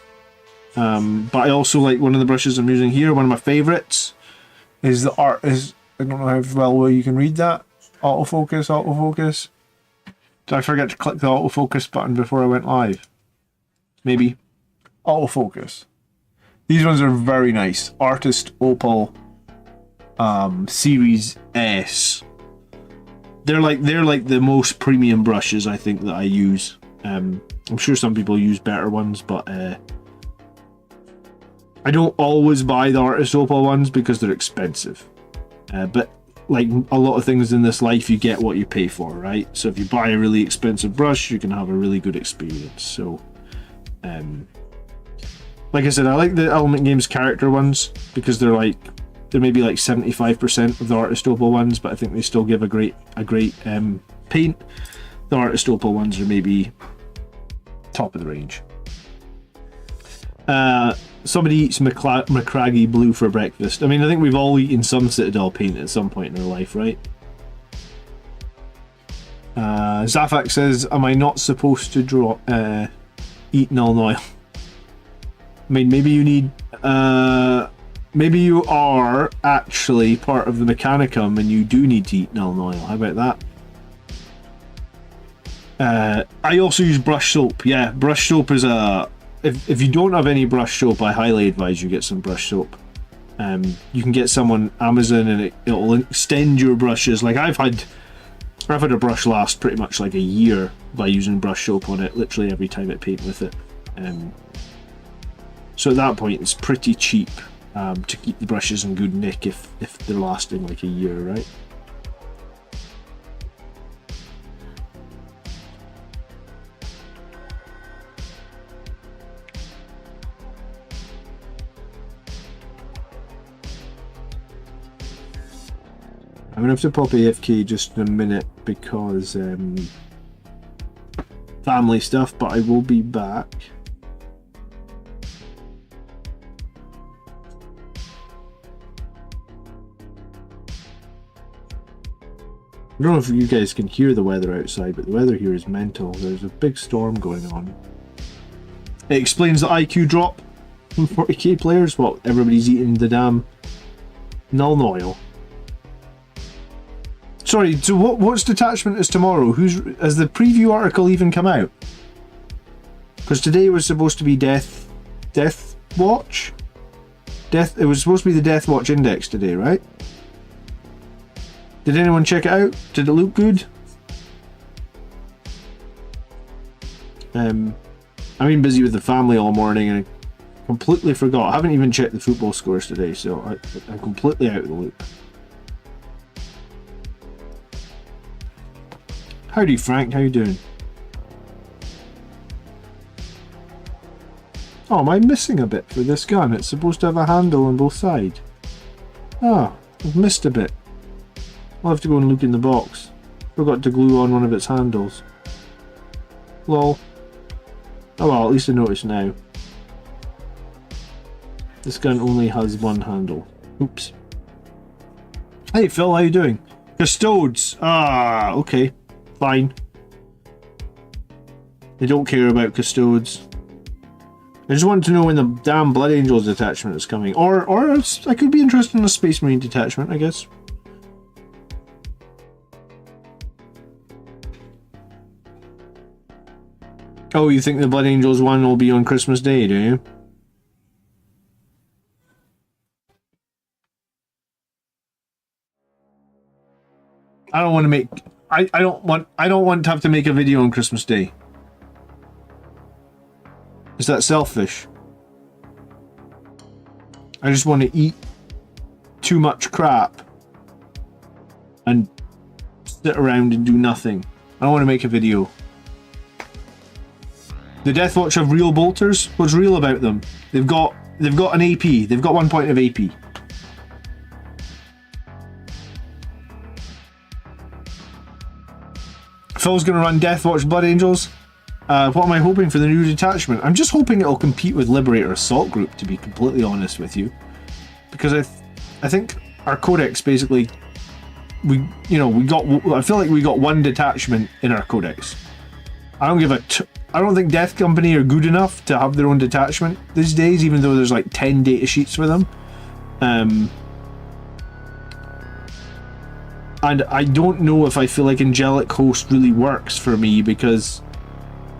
S1: But I also like one of the brushes I'm using here. One of my favourites is the art. I don't know how well you can read that. Autofocus. Did I forget to click the autofocus button before I went live? Maybe. Autofocus. These ones are very nice. Artist Opal Series S. They're like the most premium brushes I think that I use. I'm sure some people use better ones, but I don't always buy the Artist Opal ones because they're expensive. But like a lot of things in this life, you get what you pay for, right? So if you buy a really expensive brush, you can have a really good experience. So, like I said, I like the Element Games character ones because they're maybe like 75% of the Artist Opal ones, but I think they still give a great paint. The Artist Opal ones are maybe top of the range. Somebody eats Macragge Blue for breakfast. I mean, I think we've all eaten some Citadel paint at some point in our life, right? Zafak says, am I not supposed to eat Null Noil? I mean, maybe you need... maybe you are actually part of the Mechanicum and you do need to eat Null Noil. How about that? I also use brush soap. Yeah, brush soap is a... If you don't have any brush soap, I highly advise you get some brush soap. You can get some on Amazon and it'll extend your brushes. Like I've had a brush last pretty much like a year by using brush soap on it literally every time I paint with it. So at that point it's pretty cheap to keep the brushes in good nick if they're lasting like a year, right? I'm gonna have to pop AFK just in a minute because family stuff, but I will be back. I don't know if you guys can hear the weather outside, but the weather here is mental. There's a big storm going on. It explains the IQ drop from 40k players. Well, everybody's eating the damn Null Noil. Sorry, so what's detachment is tomorrow? Has the preview article even come out? Because today was supposed to be Death Watch? It was supposed to be the Death Watch Index today, right? Did anyone check it out? Did it look good? I've been busy with the family all morning and I completely forgot. I haven't even checked the football scores today, so I'm completely out of the loop. Howdy Frank, how you doing? Oh, am I missing a bit for this gun? It's supposed to have a handle on both sides. Oh, I've missed a bit. I'll have to go and look in the box. Forgot to glue on one of its handles. Lol. Oh well, at least I notice now. This gun only has one handle. Oops. Hey Phil, how you doing? Custodes! Ah, okay. Fine. They don't care about custodes. I just wanted to know when the damn Blood Angels detachment is coming. Or I could be interested in a Space Marine detachment, I guess. Oh, you think the Blood Angels one will be on Christmas Day, do you? I don't want to make... I don't want to have to make a video on Christmas Day. Is that selfish? I just want to eat too much crap and sit around and do nothing. I don't want to make a video. The Deathwatch have real bolters? What's real about them? They've got an AP. They've got 1 point of AP. Phil's gonna run Deathwatch Blood Angels. What am I hoping for the new detachment? I'm just hoping it'll compete with Liberator Assault Group, to be completely honest with you, because I think our codex basically I feel like we got one detachment in our codex. I don't think Death Company are good enough to have their own detachment these days, even though there's like 10 data sheets for them. And I don't know if I feel like Angelic Host really works for me, because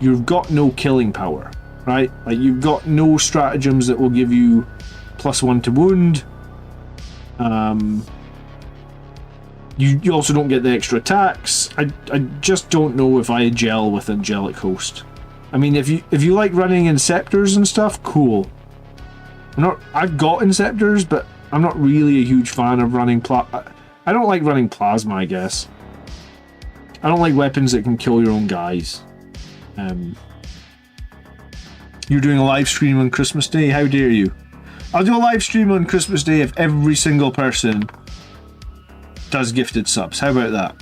S1: you've got no killing power, right? Like, you've got no stratagems that will give you +1 to wound. You also don't get the extra attacks. I just don't know if I gel with Angelic Host. I mean, if you like running Inceptors and stuff, cool. I've got Inceptors, but I'm not really a huge fan of running I don't like running Plasma, I guess. I don't like weapons that can kill your own guys. You're doing a live stream on Christmas Day? How dare you? I'll do a live stream on Christmas Day if every single person does gifted subs. How about that?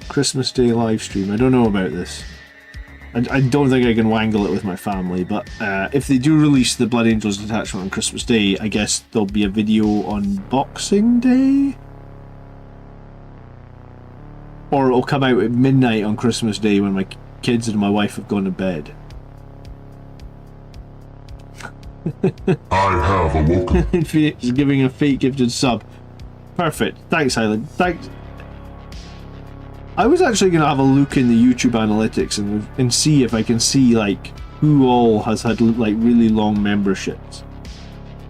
S1: Christmas Day live stream. I don't know about this. I don't think I can wangle it with my family, but if they do release the Blood Angels detachment on Christmas Day, I guess there'll be a video on Boxing Day? Or it'll come out at midnight on Christmas Day when my kids and my wife have gone to bed.
S2: I have awoken.
S1: Phoenix is giving a fake gifted sub. Perfect. Thanks, Highland. Thanks. I was actually going to have a look in the YouTube analytics and see if I can see like who all has had like really long memberships,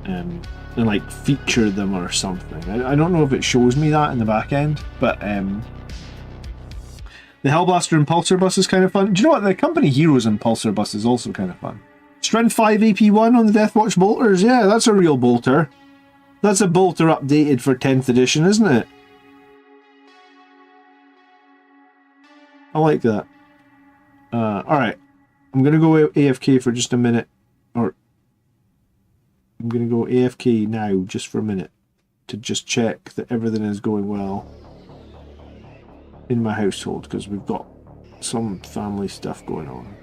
S1: and like feature them or something. I don't know if it shows me that in the back end, but the Hellblaster Impulsor Bus is kind of fun. Do you know what? The Company Heroes Impulsor Bus is also kind of fun. Strength 5 AP1 on the Deathwatch bolters. Yeah, that's a real bolter. That's a bolter updated for 10th edition, isn't it? I like that. Alright. I'm going to go AFK for just a minute. Or I'm going to go AFK now just for a minute to just check that everything is going well in my household, because we've got some family stuff going on.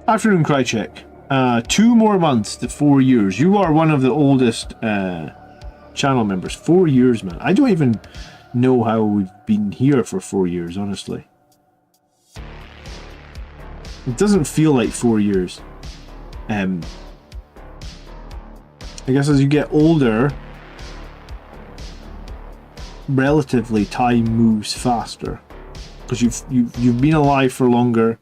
S1: Afternoon Krychek. 2 more months to 4 years. You are one of the oldest channel members. 4 years, man. I don't even know how we've been here for 4 years, honestly. It doesn't feel like 4 years. I guess as you get older, relatively time moves faster, because you've been alive for longer.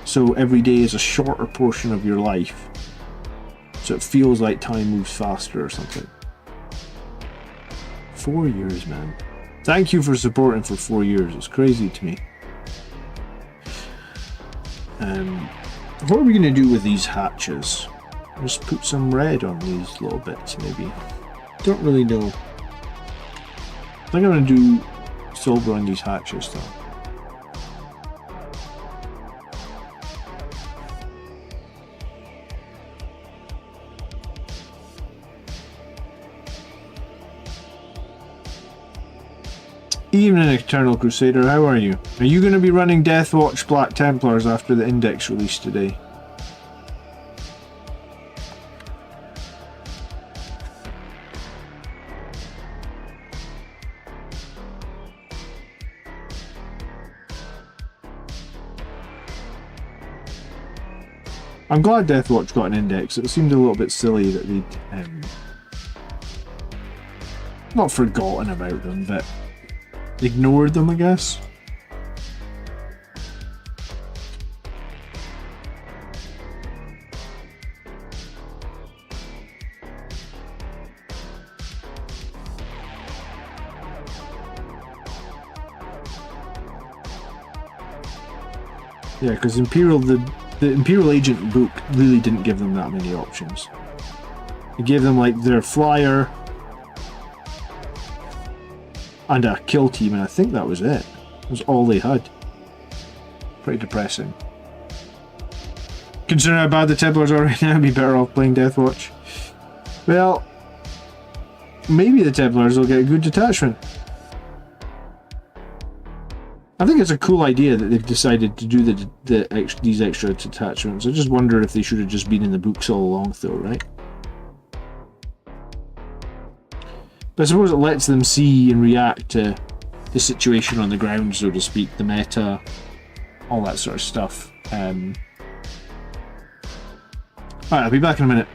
S1: so every day is a shorter portion of your life. So it feels like time moves faster or something. 4 years, man. Thank you for supporting for 4 years. It's crazy to me. What are we going to do with these hatches? Just put some red on these little bits, maybe. Don't really know. I think I'm going to do silver on these hatches, though. Evening, Eternal Crusader, how are you? Are you going to be running Deathwatch Black Templars after the index release today? I'm glad Deathwatch got an index. It seemed a little bit silly that they'd not forgotten about them, but ignored them, I guess. Yeah, because Imperial, the Imperial Agent book really didn't give them that many options. It gave them like their flyer and a kill team, and I think that was it. That was all they had. Pretty depressing. Considering how bad the Templars are right now, I'd be better off playing Deathwatch. Well, maybe the Templars will get a good detachment. I think it's a cool idea that they've decided to do these extra detachments. I just wonder if they should have just been in the books all along, though, right? But I suppose it lets them see and react to the situation on the ground, so to speak, the meta, all that sort of stuff. Alright, I'll be back in a minute.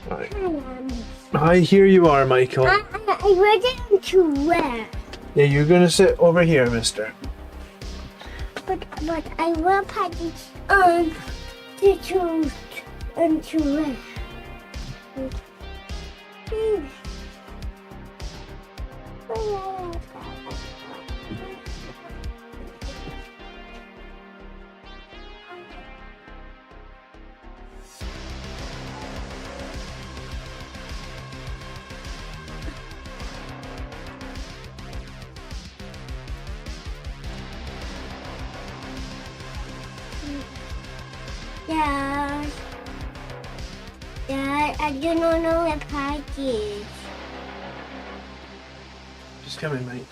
S1: Right. Hi, here you are, Michael.
S2: I wasn't to where.
S1: Yeah, you're gonna sit over here, mister.
S2: But I will put it on to choose and to where. Yeah. Yeah, I do not know the package.
S1: Just come in, mate.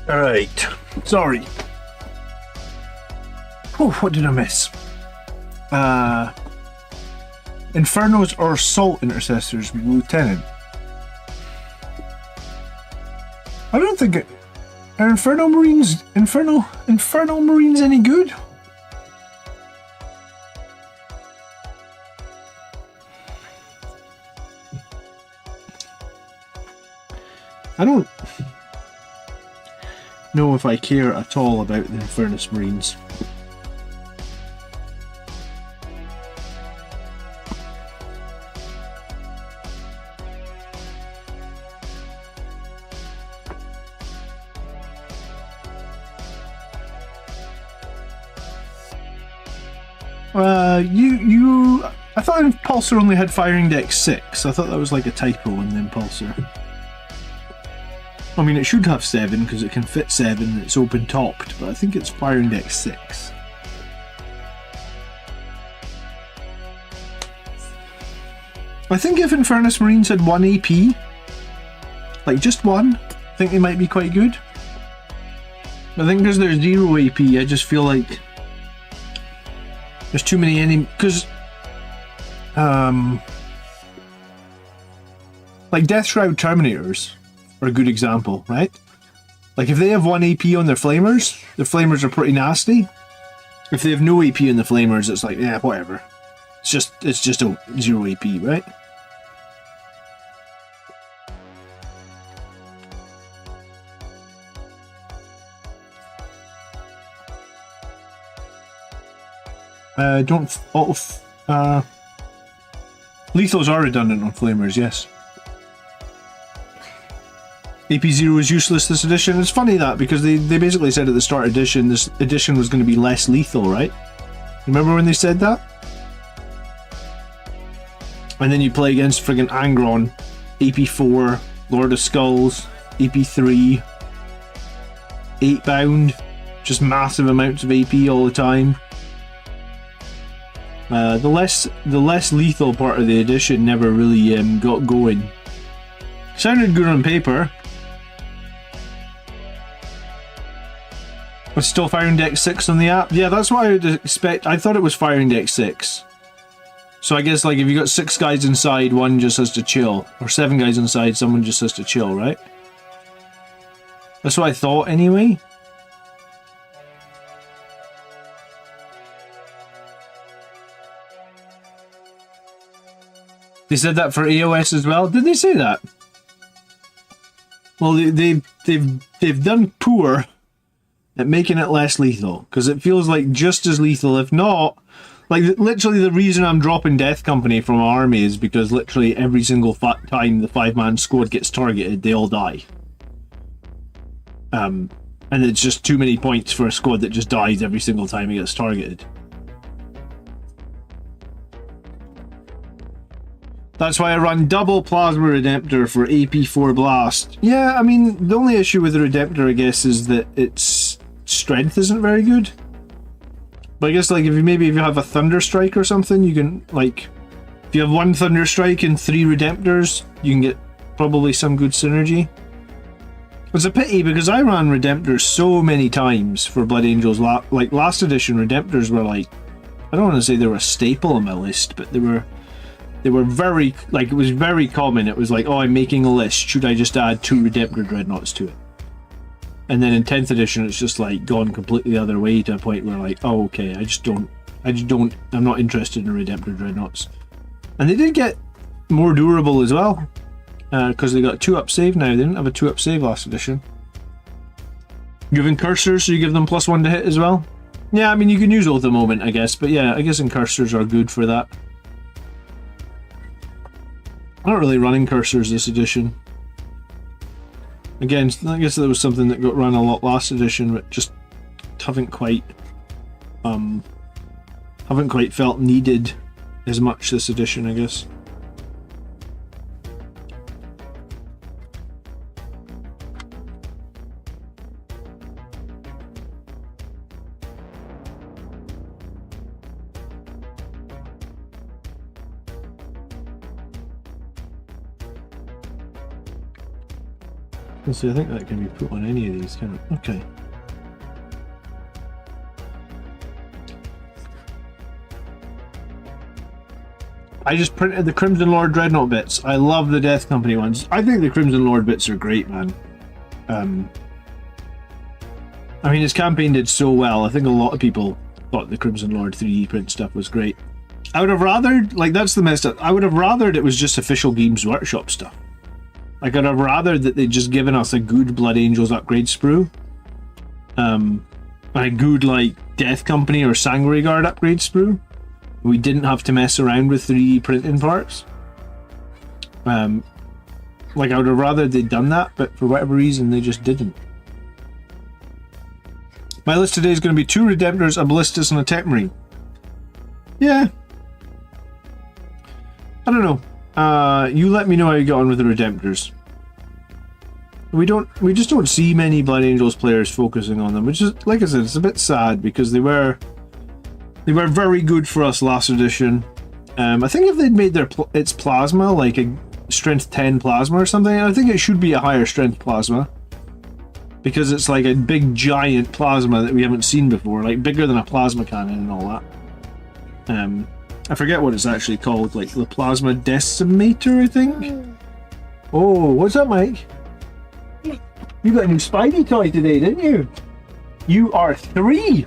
S1: Alright, sorry. Oh, what did I miss? Infernos or Assault Intercessors, Lieutenant. I don't think it... Are Infernal Marines any good? I don't know if I care at all about the Infernus Marines. I thought Impulsor only had firing deck 6. I thought that was like a typo in the Impulsor. I mean, it should have 7 because it can fit 7 and it's open topped, but I think it's firing deck 6. I think if Infernus Marines had 1 AP, like just 1, I think they might be quite good. I think because they're 0 AP, I just feel like there's too many because like Death Shroud Terminators are a good example, right? Like if they have 1 AP on their flamers are pretty nasty. If they have no AP on the flamers, it's like, yeah, whatever. It's just a 0 AP, right? Lethals are redundant on flamers, yes. AP0 is useless this edition. It's funny that, because they basically said at the start edition, this edition was going to be less lethal, right? Remember when they said that? And then you play against friggin' Angron, AP4, Lord of Skulls, AP3, 8 bound, just massive amounts of AP all the time. The less lethal part of the edition never really got going. Sounded good on paper. Was still Firing Deck 6 on the app? Yeah, that's what I would expect. I thought it was Firing Deck 6. So I guess like if you got 6 guys inside, one just has to chill. Or 7 guys inside, someone just has to chill, right? That's what I thought anyway. They said that for AOS as well? Did they say that? Well, they've done poor at making it less lethal, because it feels like just as lethal, if not, like literally the reason I'm dropping Death Company from our army is because literally every single time the 5-man squad gets targeted, they all die. And it's just too many points for a squad that just dies every single time it gets targeted. That's why I run double Plasma Redemptor for AP4 Blast. Yeah, I mean, the only issue with the Redemptor, I guess, is that its strength isn't very good. But I guess, like, if you have a Thunder Strike or something, you can, like, if you have 1 Thunder Strike and 3 Redemptors, you can get probably some good synergy. It's a pity, because I ran Redemptors so many times for Blood Angels. Like, last edition, Redemptors were, like, I don't want to say they were a staple on my list, but they were very, like, it was very common. It was like, oh, I'm making a list. Should I just add 2 Redemptor Dreadnoughts to it? And then in 10th edition, it's just, like, gone completely the other way to a point where, like, oh, okay, I'm not interested in Redemptor Dreadnoughts. And they did get more durable as well, because they got a 2-up save now. They didn't have a 2-up save last edition. Giving cursors, so you give them +1 to hit as well? Yeah, I mean, you can use all at the moment, I guess, but yeah, I guess cursors are good for that. I'm not really running cursors this edition. Again, I guess that was something that got run a lot last edition, but just haven't quite felt needed as much this edition, I guess. Let's see, I think that can be put on any of these, can it? Okay. I just printed the Crimson Lord Dreadnought bits. I love the Death Company ones. I think the Crimson Lord bits are great, man. I mean, his campaign did so well. I think a lot of people thought the Crimson Lord 3D print stuff was great. I would have rathered, like, that's the messed up. I would have rathered it was just official Games Workshop stuff. Like, I'd have rathered that they'd just given us a good Blood Angels upgrade sprue. And a good, like, Death Company or Sanguinary Guard upgrade sprue. We didn't have to mess around with 3D printing parts. Like, I would have rathered they'd done that, but for whatever reason, they just didn't. My list today is going to be 2 Redemptors, a Ballistus, and a Tech Marine. Yeah. I don't know. You let me know how you got on with the Redemptors. We just don't see many Blood Angels players focusing on them, which is, like I said, it's a bit sad because they were very good for us last edition. I think if they'd made its plasma like a strength 10 plasma or something, I think it should be a higher strength plasma because it's like a big giant plasma that we haven't seen before, like bigger than a plasma cannon and all that. I forget what it's actually called, like the Plasma Decimator, I think? Oh, what's up, Mike? You got a new Spidey toy today, didn't you? You are 3!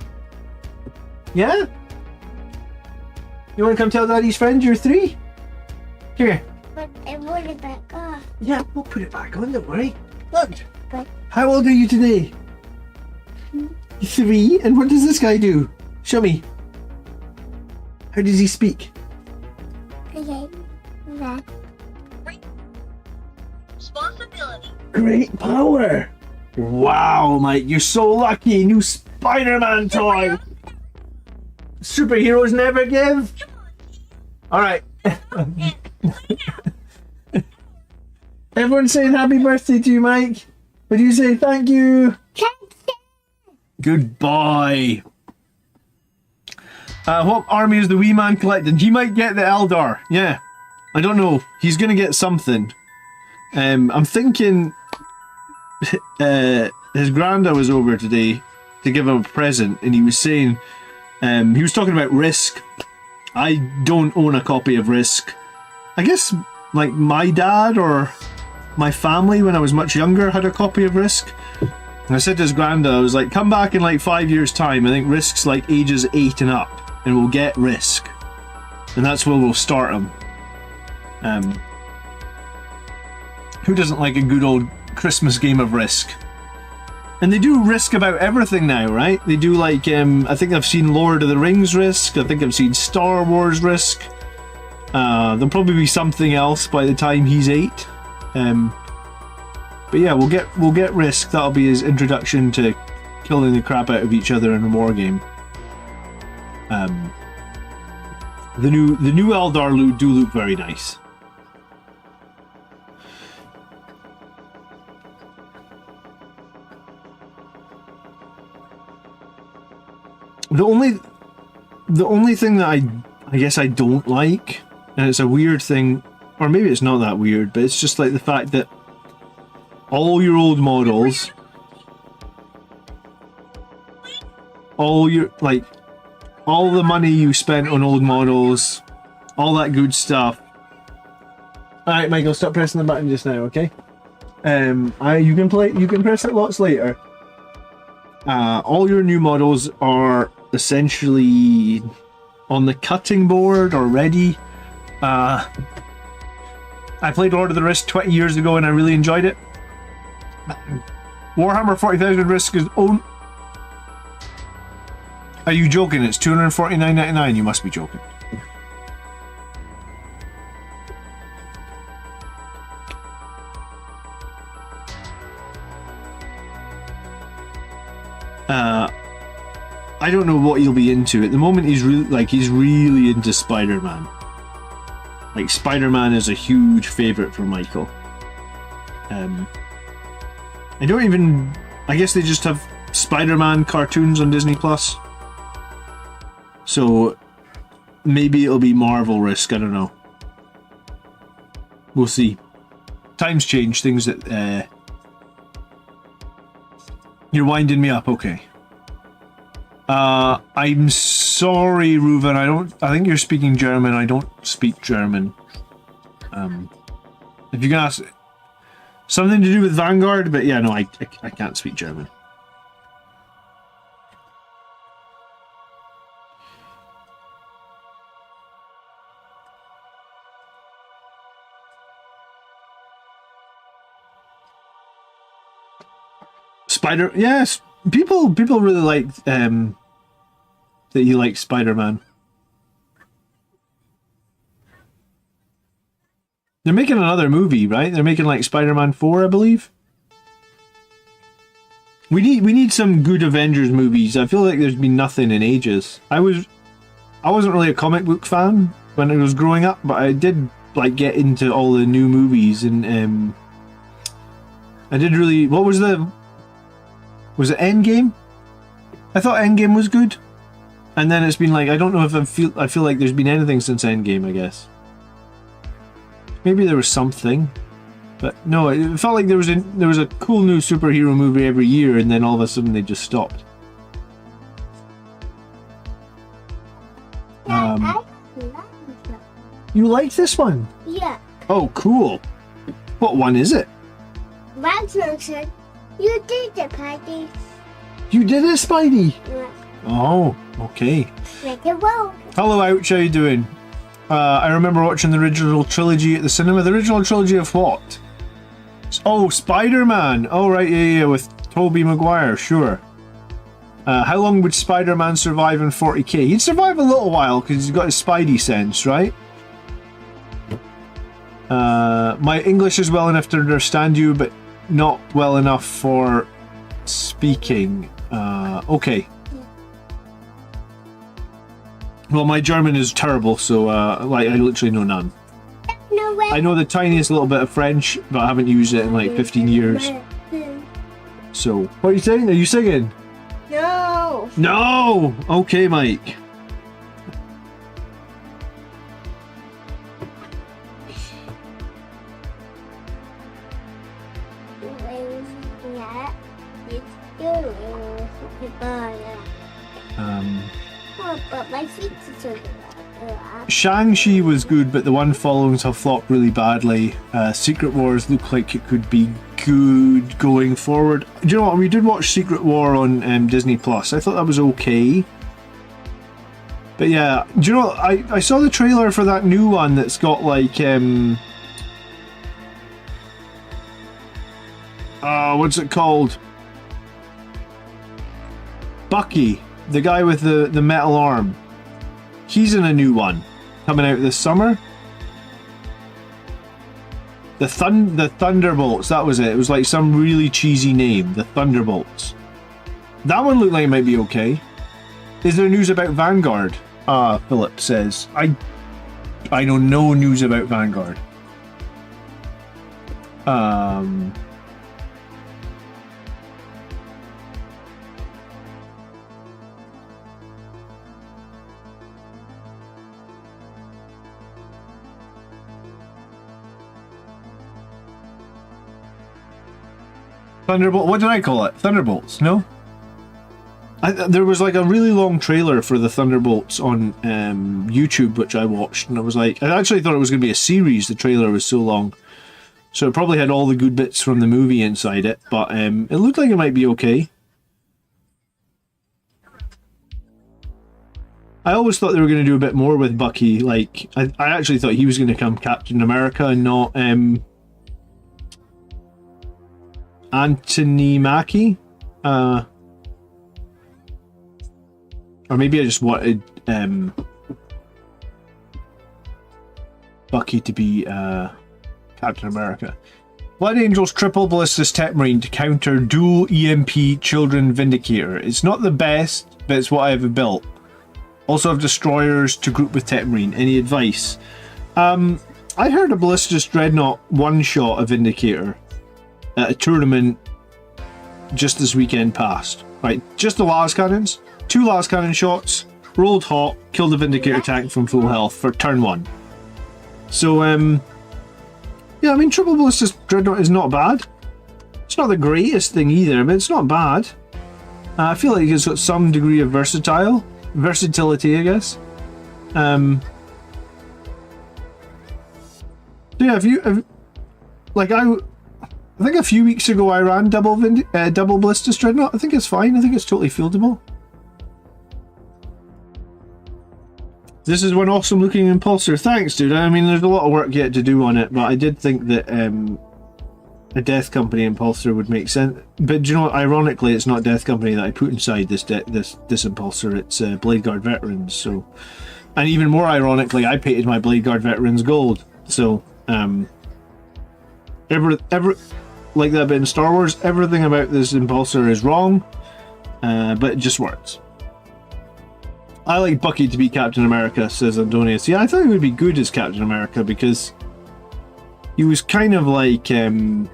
S1: Yeah? You want to come tell Daddy's friends you're 3? Here.
S2: But I put it back on.
S1: Yeah, we'll put it back on, don't worry. Look!
S2: But
S1: How old are you today? 3? And what does this guy do? Show me. How does he speak?
S2: okay, that.
S3: Responsibility.
S1: Great power! Wow, Mike, you're so lucky! New Spider-Man toy! Superheroes never give! Alright. Everyone's saying happy birthday to you, Mike. What do you say? Thank you! Goodbye! What army is the wee man collecting? He might get the Eldar. Yeah. I don't know. He's going to get something. I'm thinking his granda was over today to give him a present, and he was saying, he was talking about Risk. I don't own a copy of Risk. I guess like my dad or my family when I was much younger had a copy of Risk. And I said to his granda, I was like, come back in like 5 years time. I think Risk's like ages 8 and up, and we'll get Risk. And that's where we'll start him. Who doesn't like a good old Christmas game of Risk? And they do Risk about everything now, right? They do like, I think I've seen Lord of the Rings Risk. I think I've seen Star Wars Risk. There'll probably be something else by the time he's 8. But yeah, we'll get Risk. That'll be his introduction to killing the crap out of each other in a war game. The new Eldar do look very nice. The only thing that I guess I don't like, and it's a weird thing, or maybe it's not that weird, but it's just like the fact that all your old models, all the money you spent on old models, all that good stuff. Alright, Michael, stop pressing the button just now, okay? You can press it lots later. All your new models are essentially on the cutting board already. I played Lord of the Risk 20 years ago and I really enjoyed it. Warhammer 40,000 Risk is own. Are you joking? It's $249.99. You must be joking. I don't know what he'll be into. At the moment he's really into Spider-Man. Like Spider-Man is a huge favourite for Michael. I guess they just have Spider-Man cartoons on Disney Plus. So maybe it'll be Marvel Risk, I don't know. We'll see. Times change, things that you're winding me up, okay. I'm sorry, Reuven, I think you're speaking German, I don't speak German. If you're gonna ask something to do with Vanguard, but yeah, no, I can't speak German. Yes, people really like that you like Spider-Man. They're making another movie, right? They're making like Spider-Man 4, I believe. We need some good Avengers movies. I feel like there's been nothing in ages. I wasn't really a comic book fan when I was growing up, but I did like get into all the new movies, and I did really. What was it Endgame? I thought Endgame was good, and then it's been like, I don't know if I feel like there's been anything since Endgame, I guess. Maybe there was something, but no, it felt like there was a cool new superhero movie every year, and then all of a sudden they just stopped. You like this one?
S2: Yeah.
S1: Oh, cool. What one is it?
S2: Magnuson. You did it, Paddy.
S1: You did it, Spidey?
S2: Yeah.
S1: Oh, okay.
S2: Make it roll.
S1: Hello, Ouch, how you doing? I remember watching the original trilogy at the cinema. The original trilogy of what? Oh, Spider-Man. Oh, right, yeah, with Tobey Maguire, sure. How long would Spider-Man survive in 40k? He'd survive a little while because he's got his Spidey sense, right? My English is well enough to understand you, but not well enough for speaking. Okay. Well, my German is terrible, so I literally know none. I know the tiniest little bit of French, but I haven't used it in like 15 years. So, what are you saying? Are you singing?
S2: No.
S1: No! Okay, Mike.
S2: Oh, but my feet are so
S1: Shang-Chi was good, but the one followings have flopped really badly. Secret Wars look like it could be good going forward. Do you know what? We did watch Secret War on Disney Plus. I thought that was okay. But yeah, do you know what? I saw the trailer for that new one that's got like what's it called? Bucky, the guy with the metal arm. He's in a new one coming out this summer. The Thunderbolts, that was it. It was like some really cheesy name, the Thunderbolts. That one looked like it might be okay. Is there news about Vanguard? Philip says. I know no news about Vanguard. Thunderbolt. What did I call it? Thunderbolts? No. There was like a really long trailer for the Thunderbolts on YouTube, which I watched, and I was like, I actually thought it was going to be a series. The trailer was so long, so it probably had all the good bits from the movie inside it. But it looked like it might be okay. I always thought they were going to do a bit more with Bucky. Like, I actually thought he was going to become Captain America and not Anthony Mackie. Or maybe I just wanted Bucky to be Captain America. Blood Angel's triple ballistic tech marine to counter dual EMP Children Vindicator. It's not the best, but it's what I have built. Also have destroyers to group with tech marine. Any advice? I heard a ballistic dreadnought one-shot a Vindicator at a tournament just this weekend past. Right, just the las cannons. 2 las cannon shots, rolled hot, killed the Vindicator tank from full health for turn 1. So, yeah, I mean, triple ballistic dreadnought is not bad. It's not the greatest thing either, but it's not bad. I feel like it's got some degree of versatility, I guess. So yeah, I think a few weeks ago I ran double ballistic dreadnought. I think it's fine. I think it's totally fieldable. This is one awesome looking impulsor. Thanks, dude. I mean, there's a lot of work yet to do on it, but I did think that a Death Company impulsor would make sense. But do you know what? Ironically, it's not Death Company that I put inside this impulsor. It's Blade Guard Veterans. So, and even more ironically, I painted my Blade Guard Veterans gold. So, like that bit in Star Wars, everything about this impulsor is wrong, but it just works. I like Bucky to be Captain America, says Antonius. Yeah, I thought he would be good as Captain America because he was kind of like, I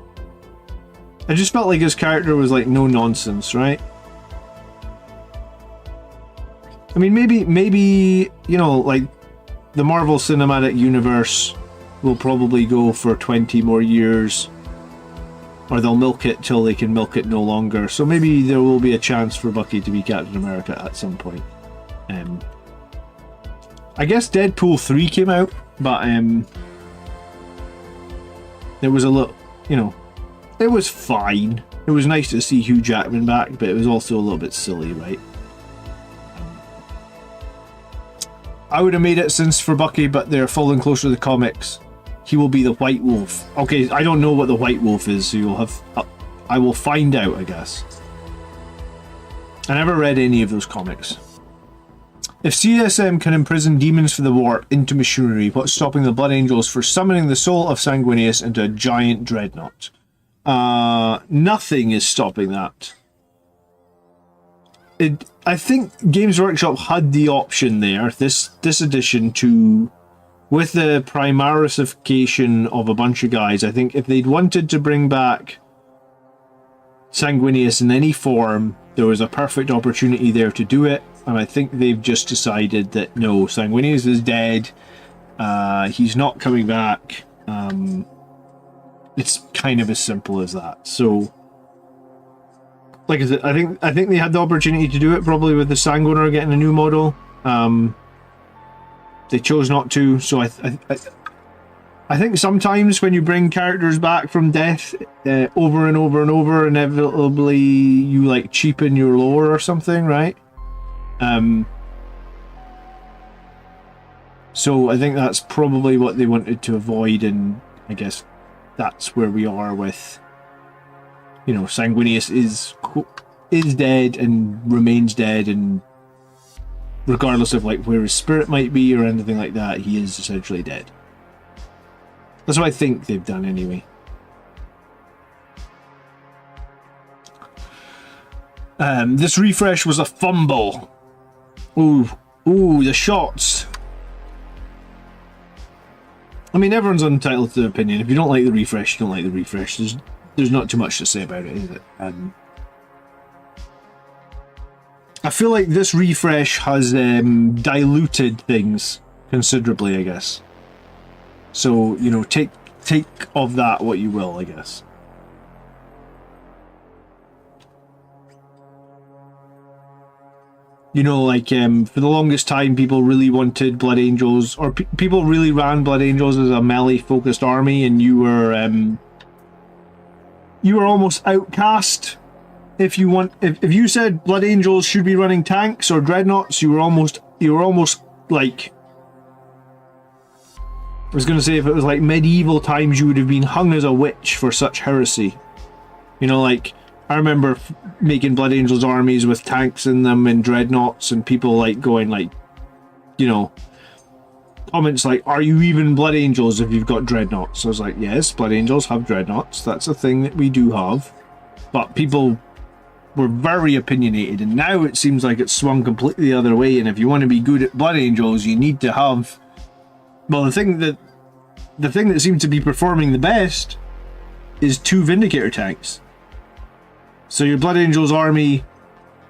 S1: just felt like his character was like no nonsense, right? I mean, maybe, you know, like the Marvel Cinematic Universe will probably go for 20 more years, or they'll milk it till they can milk it no longer. So maybe there will be a chance for Bucky to be Captain America at some point. I guess Deadpool 3 came out, but there was a little, you know, it was fine. It was nice to see Hugh Jackman back, but it was also a little bit silly, right? I would have made it since for Bucky, but they're following closer to the comics. He will be the White Wolf. Okay, I don't know what the White Wolf is, so you'll have... I will find out, I guess. I never read any of those comics. If CSM can imprison demons for the warp into machinery, what's stopping the Blood Angels for summoning the soul of Sanguinius into a giant dreadnought? Nothing is stopping that. I think Games Workshop had the option there, this edition, to... With the Primarisification of a bunch of guys, I think if they'd wanted to bring back Sanguinius in any form, there was a perfect opportunity there to do it. And I think they've just decided that no, Sanguinius is dead. He's not coming back. It's kind of as simple as that. So, like I said, I think they had the opportunity to do it probably with the Sanguinar getting a new model. They chose not to, so I think sometimes when you bring characters back from death over and over and over, inevitably you like cheapen your lore or something, right? So I think that's probably what they wanted to avoid, and I guess that's where we are with, you know, Sanguinius is dead and remains dead, and regardless of like where his spirit might be or anything like that, he is essentially dead. That's what I think they've done anyway. This refresh was a fumble. Ooh, the shots. I mean, everyone's entitled to their opinion. If you don't like the refresh, you don't like the refresh. There's not too much to say about it, is it? I feel like this refresh has diluted things considerably, I guess. So, you know, take of that what you will, I guess. You know, like, for the longest time, people really wanted Blood Angels, or people really ran Blood Angels as a melee-focused army, and you were almost outcast. If you said Blood Angels should be running tanks or dreadnoughts, you were almost like, I was going to say, if it was like medieval times, you would have been hung as a witch for such heresy. You know, like, I remember making Blood Angels armies with tanks in them and dreadnoughts, and people like going like, you know, comments like, "Are you even Blood Angels if you've got dreadnoughts?" I was like, yes, Blood Angels have dreadnoughts. That's a thing that we do have. But people were very opinionated, and now it seems like it's swung completely the other way. And if you want to be good at Blood Angels, you need to have, well, the thing that seems to be performing the best is 2 Vindicator tanks. So your Blood Angels army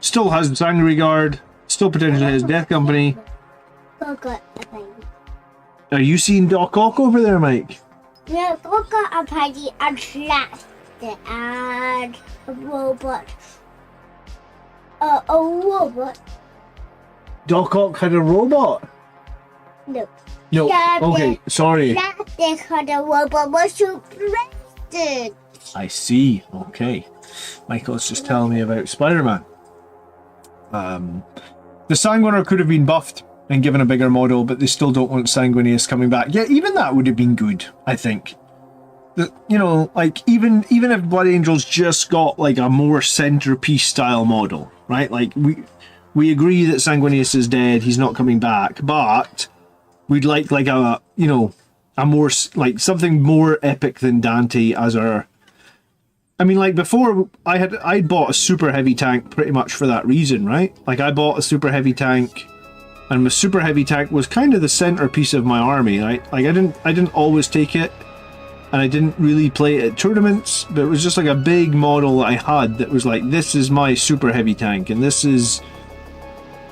S1: still has Sanguinary Guard, still potentially has Death Company. Are you seeing Doc Ock over there, Mike?
S2: Yeah, I've got a party and slash and a robot. A robot.
S1: Doc Ock had a robot?
S2: No.
S1: No.
S2: Yeah,
S1: okay, sorry.
S2: They had a robot was arrested.
S1: I see. Okay. Michael's just telling me about Spider-Man. The Sanguinar could have been buffed and given a bigger model, but they still don't want Sanguinius coming back. Yeah, even that would have been good, I think. You know, like, even if Blood Angels just got like a more centerpiece style model, right? Like, we agree that Sanguinius is dead, he's not coming back, but we'd like a, you know, a more, like, something more epic than Dante as our... I mean, like, before, I'd bought a super heavy tank pretty much for that reason, right? Like, I bought a super heavy tank, and the super heavy tank was kind of the centerpiece of my army, right? Like, I didn't always take it, and I didn't really play it at tournaments, but it was just like a big model that I had that was like, this is my super heavy tank, and this is,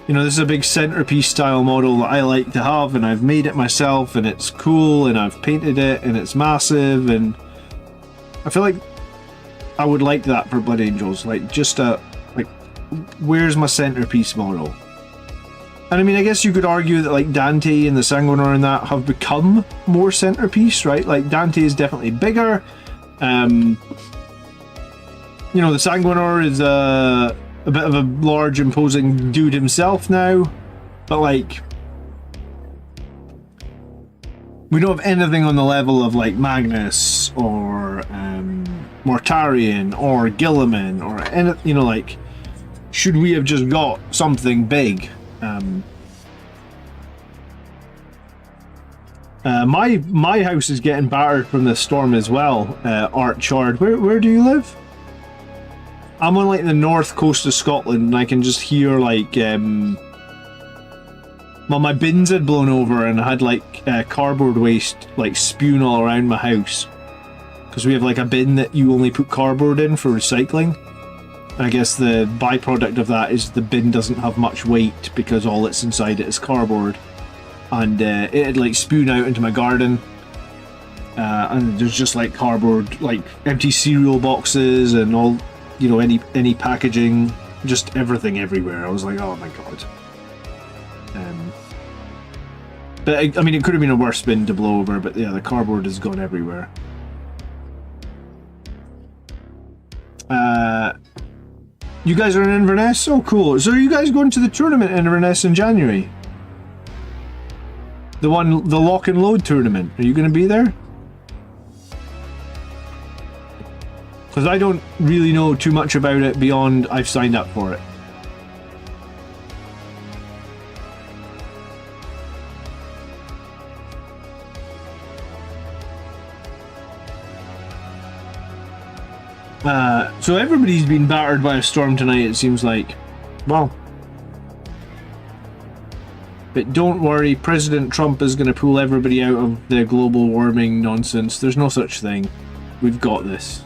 S1: you know, this is a big centerpiece style model that I like to have, and I've made it myself, and it's cool, and I've painted it, and it's massive, and I feel like I would like that for Blood Angels, like, just like, where's my centerpiece model? And I mean, I guess you could argue that like Dante and the Sanguinar and that have become more centerpiece, right? Like, Dante is definitely bigger. You know, the Sanguinar is a bit of a large, imposing dude himself now, but like, we don't have anything on the level of like Magnus or Mortarion or Gilliman or any, you know, like, should we have just got something big? My house is getting battered from this storm as well, Art Shard. Where do you live? I'm on like the north coast of Scotland, and I can just hear like well, my bins had blown over, and I had like cardboard waste like spewing all around my house, because we have like a bin that you only put cardboard in for recycling. I guess the byproduct of that is the bin doesn't have much weight because all that's inside it is cardboard. And it had like spewed out into my garden. And there's just like cardboard, like empty cereal boxes and all you know, any packaging, just everything everywhere. I was like, oh my god. But I mean, it could have been a worse bin to blow over, but yeah, the cardboard has gone everywhere. You guys are in Inverness? Oh, cool. So are you guys going to the tournament in Inverness in January? The lock and load tournament. Are you going to be there? Because I don't really know too much about it beyond I've signed up for it. So everybody's been battered by a storm tonight, it seems like. Well. But don't worry, President Trump is going to pull everybody out of the global warming nonsense. There's no such thing. We've got this.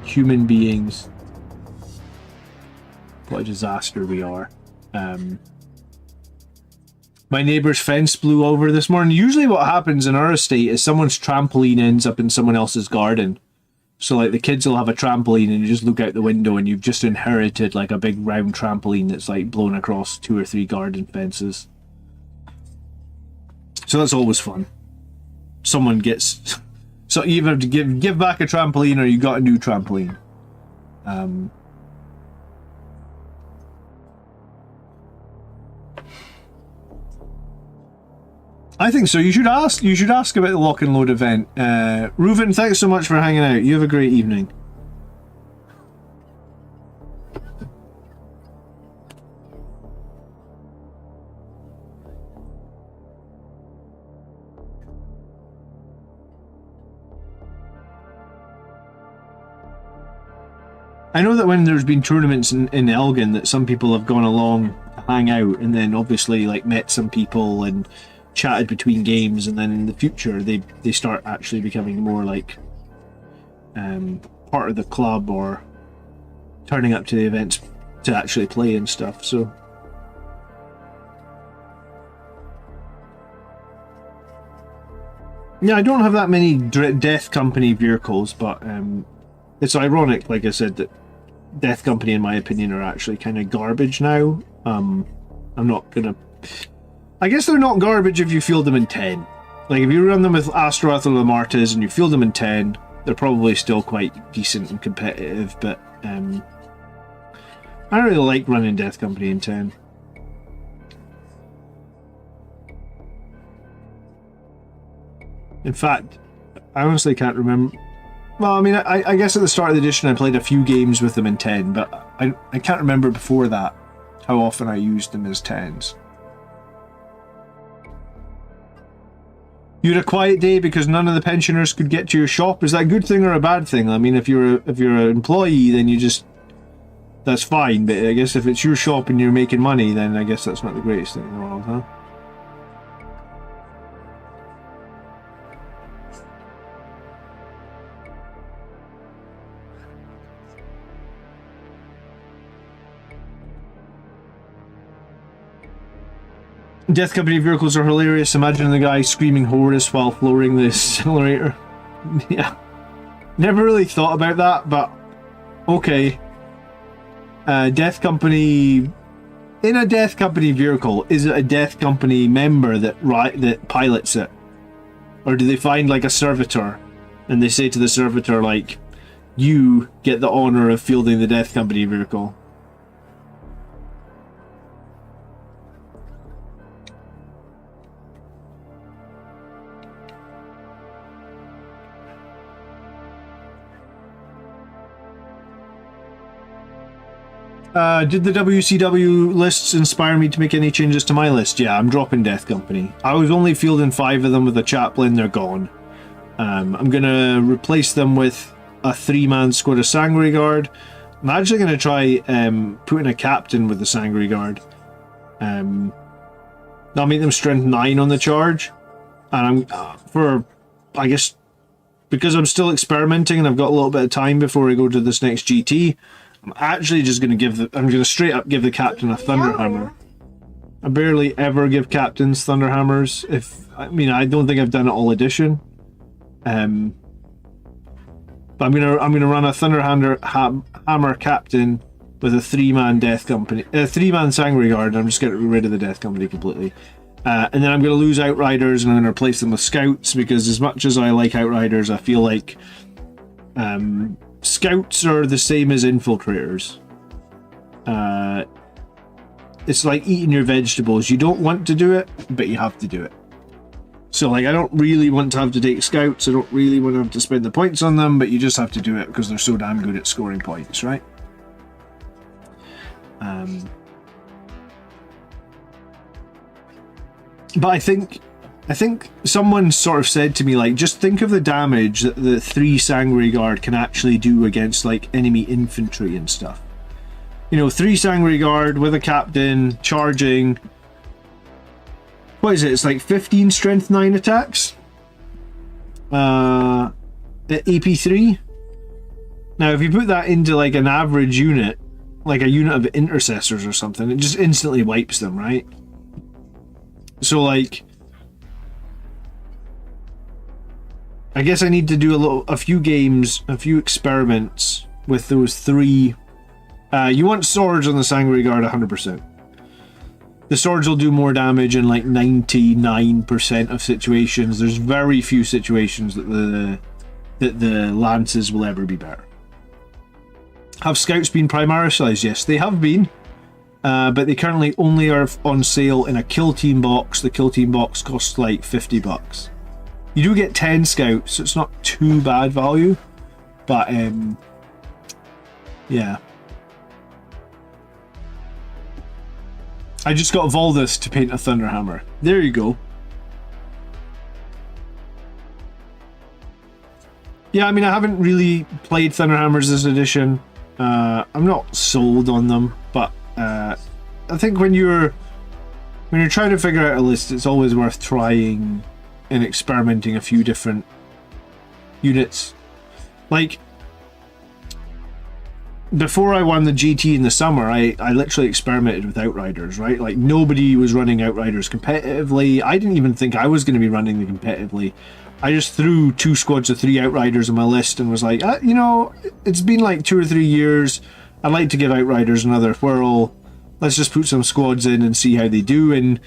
S1: Human beings. What a disaster we are. My neighbour's fence blew over this morning. Usually what happens in our estate is someone's trampoline ends up in someone else's garden. So like the kids will have a trampoline and you just look out the window and you've just inherited like a big round trampoline that's like blown across 2 or 3 garden fences. So that's always fun. Someone gets... So you either have to give back a trampoline or you got a new trampoline. I think so. You should ask about the lock and load event. Reuven, thanks so much for hanging out. You have a great evening. I know that when there's been tournaments in Elgin that some people have gone along to hang out and then obviously like met some people and chatted between games, and then in the future they start actually becoming more like part of the club or turning up to the events to actually play and stuff. So yeah, I don't have that many Death Company vehicles, but it's ironic, like I said, that Death Company in my opinion are actually kind of garbage now. I'm not gonna... I guess they're not garbage if you field them in 10. Like, if you run them with Astaroth or Lamartas and you field them in 10, they're probably still quite decent and competitive, but I don't really like running Death Company in 10. In fact, I honestly can't remember... Well, I mean, I guess at the start of the edition I played a few games with them in 10, but I can't remember before that how often I used them as 10s. You had a quiet day because none of the pensioners could get to your shop. Is that a good thing or a bad thing? I mean, if you're an employee, then you just... That's fine, but I guess if it's your shop and you're making money, then I guess that's not the greatest thing in the world, huh? Death Company vehicles are hilarious. Imagine the guy screaming Horus while flooring the accelerator. Yeah. Never really thought about that, but okay. Death Company... In a Death Company vehicle, is it a Death Company member that pilots it? Or do they find like a servitor and they say to the servitor like, you get the honour of fielding the Death Company vehicle? Did the WCW lists inspire me to make any changes to my list? Yeah, I'm dropping Death Company. I was only fielding 5 of them with a chaplain, they're gone. I'm going to replace them with a 3-man squad of Sangre Guard. I'm actually going to try putting a captain with the Sangre Guard. That'll make them strength 9 on the charge. And I guess, because I'm still experimenting and I've got a little bit of time before I go to this next GT, I'm actually just going to I'm going to straight up give the captain a Thunder Hammer. I barely ever give captains Thunderhammers. I don't think I've done it all edition. But I'm gonna run a Thunderhammer captain with a 3-man Death Company, 3-man Sanguinary Guard. I'm just getting rid of the Death Company completely. And then I'm going to lose Outriders and I'm going to replace them with Scouts, because as much as I like Outriders, I feel like Scouts are the same as Infiltrators. It's like eating your vegetables. You don't want to do it, but you have to do it. So like, I don't really want to have to take Scouts. I don't really want to have to spend the points on them, but you just have to do it because they're so damn good at scoring points, right? But I think someone sort of said to me, like, just think of the damage that the 3 Sanguinary Guard can actually do against like enemy infantry and stuff. You know, 3 Sanguinary Guard with a captain charging. What is it? It's like 15 strength 9 attacks. At AP3. Now, if you put that into like an average unit, like a unit of intercessors or something, it just instantly wipes them, right? So like, I guess I need to do a few games, a few experiments with those 3. You want swords on the Sanguinary Guard 100%. The swords will do more damage in like 99% of situations. There's very few situations that the lances will ever be better. Have Scouts been primarised? Yes, they have been. But they currently only are on sale in a Kill Team box. The Kill Team box costs like $50. You do get 10 Scouts, so it's not too bad value. But, yeah. I just got Valdus to paint a Thunderhammer. There you go. Yeah, I mean, I haven't really played Thunderhammers this edition. I'm not sold on them, but I think when you're trying to figure out a list, it's always worth trying and experimenting a few different units. Like, before I won the GT in the summer, I literally experimented with Outriders, right? Like, nobody was running Outriders competitively. I didn't even think I was going to be running them competitively. I just threw 2 squads of 3 Outriders on my list and was like, you know, it's been like 2 or 3 years. I'd like to give Outriders another whirl. Let's just put some squads in and see how they do. And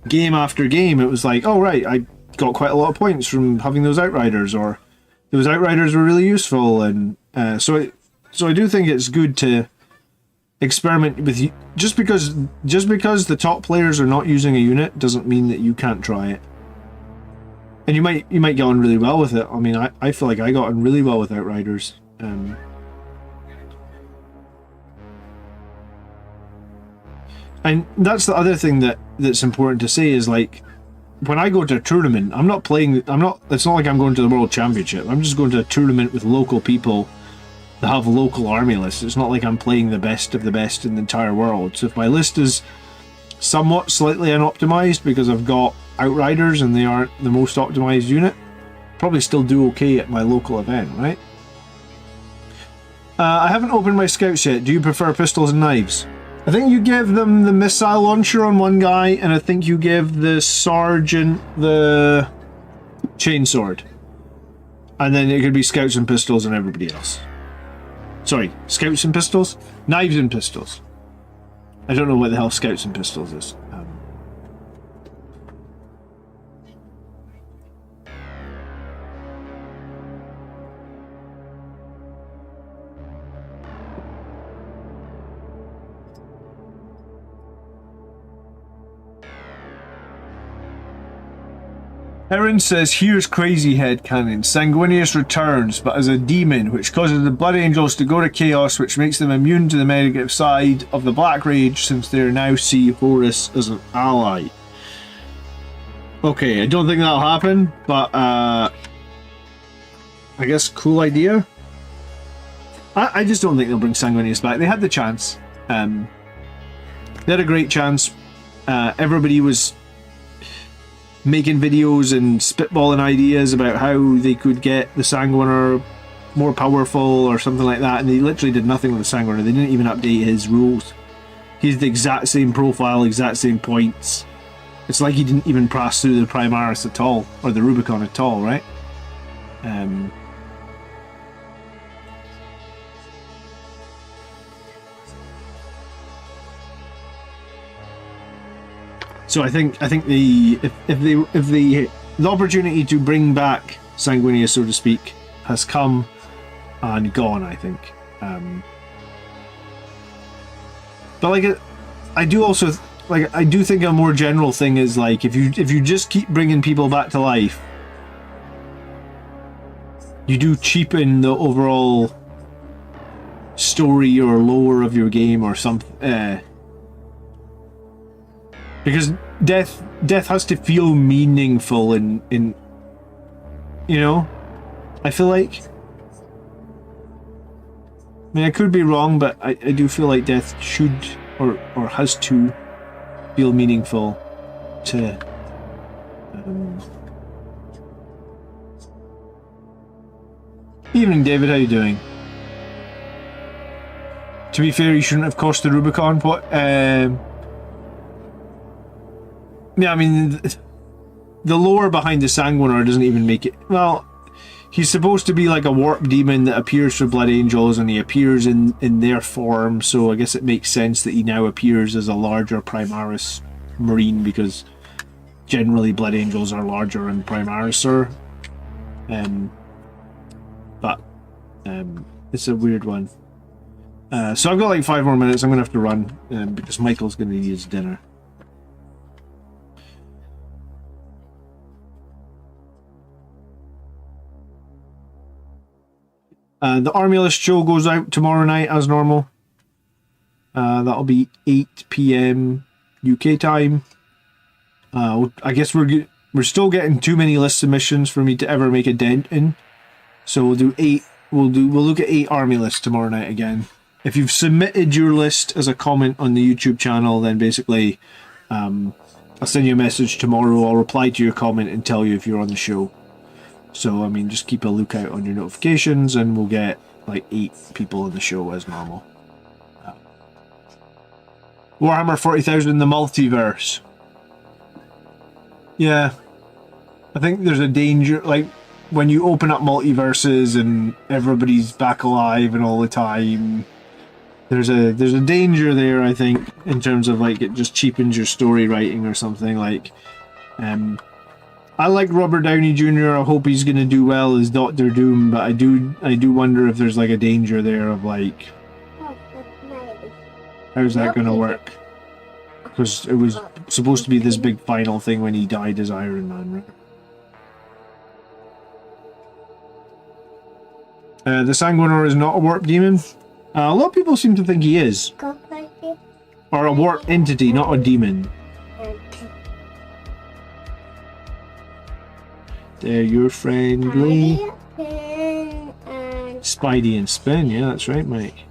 S1: game after game, it was like, oh right, I got quite a lot of points from having those Outriders, or those Outriders were really useful. And so I do think it's good to experiment with. Just because the top players are not using a unit doesn't mean that you can't try it. And you might get on really well with it. I mean, I feel like I got on really well with Outriders. And that's the other thing that's important to say is, like, when I go to a tournament, it's not like I'm going to the World Championship. I'm just going to a tournament with local people that have local army lists. It's not like I'm playing the best of the best in the entire world. So if my list is somewhat slightly unoptimized because I've got Outriders and they aren't the most optimized unit, probably still do okay at my local event, right? I haven't opened my Scouts yet. Do you prefer pistols and knives? I think you give them the missile launcher on one guy, and I think you give the sergeant the chainsword. And then it could be Scouts and pistols and everybody else. Sorry, Scouts and pistols? Knives and pistols. I don't know what the hell Scouts and pistols is. Erin says, here's crazy headcanon. Sanguinius returns, but as a demon, which causes the Blood Angels to go to Chaos, which makes them immune to the negative side of the Black Rage, since they now see Horus as an ally. Okay, I don't think that'll happen, but I guess cool idea. I just don't think they'll bring Sanguinius back. They had the chance. They had a great chance. Everybody was making videos and spitballing ideas about how they could get the Sanguiner more powerful or something like that, and they literally did nothing with the Sanguiner. They didn't even update his rules. He's the exact same profile, exact same points. It's like he didn't even pass through the Primaris at all, or the Rubicon at all, right? So I think the opportunity to bring back Sanguinius, so to speak, has come and gone, I think. But like, I do also I do think a more general thing is like if you just keep bringing people back to life, you do cheapen the overall story or lore of your game or something. Because death has to feel meaningful in you know, I feel like. I mean, I could be wrong, but I do feel like death should or has to feel meaningful to Evening, David, how you doing? To be fair, you shouldn't have crossed the Rubicon. What? Yeah, I mean, the lore behind the Sanguinar doesn't even make it. Well, he's supposed to be like a warp demon that appears for Blood Angels, and he appears in their form, so I guess it makes sense that he now appears as a larger Primaris Marine, because generally Blood Angels are larger than Primaris are. But it's a weird one. So I've got like 5 more minutes. I'm going to have to run because Michael's going to need his dinner. The Army List show goes out tomorrow night as normal. That'll be 8 p.m. UK time. I guess we're still getting too many list submissions for me to ever make a dent in. So we'll do 8. We'll look at 8 Army lists tomorrow night again. If you've submitted your list as a comment on the YouTube channel, then basically I'll send you a message tomorrow. I'll reply to your comment and tell you if you're on the show. So, I mean, just keep a lookout on your notifications and we'll get like 8 people on the show as normal. Warhammer 40,000 the multiverse. Yeah. I think there's a danger, like, when you open up multiverses and everybody's back alive and all the time, there's a danger there, I think, in terms of like it just cheapens your story writing or something. Like, I like Robert Downey Jr. I hope he's gonna do well as Doctor Doom, but I do wonder if there's like a danger there of like, how's that gonna work? Because it was supposed to be this big final thing when he died as Iron Man, right? The Sanguinar is not a warp demon. A lot of people seem to think he is. Or a warp entity, not a demon. There, you're friendly. Spidey and Spin, yeah, that's right, Mike.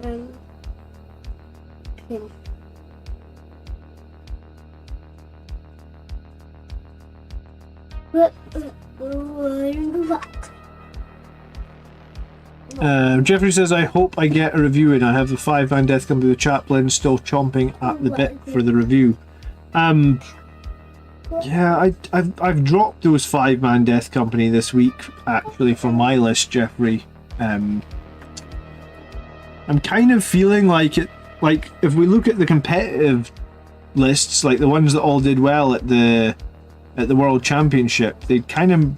S1: Jeffrey says, I hope I get a review in. I have the 5-man Death Company with Chaplain still chomping at the bit for the review. Yeah, I've dropped those 5-man Death Company this week, actually, for my list, Jeffrey. I'm kind of feeling like it, like, if we look at the competitive lists, like the ones that all did well at the World Championship, they kind of,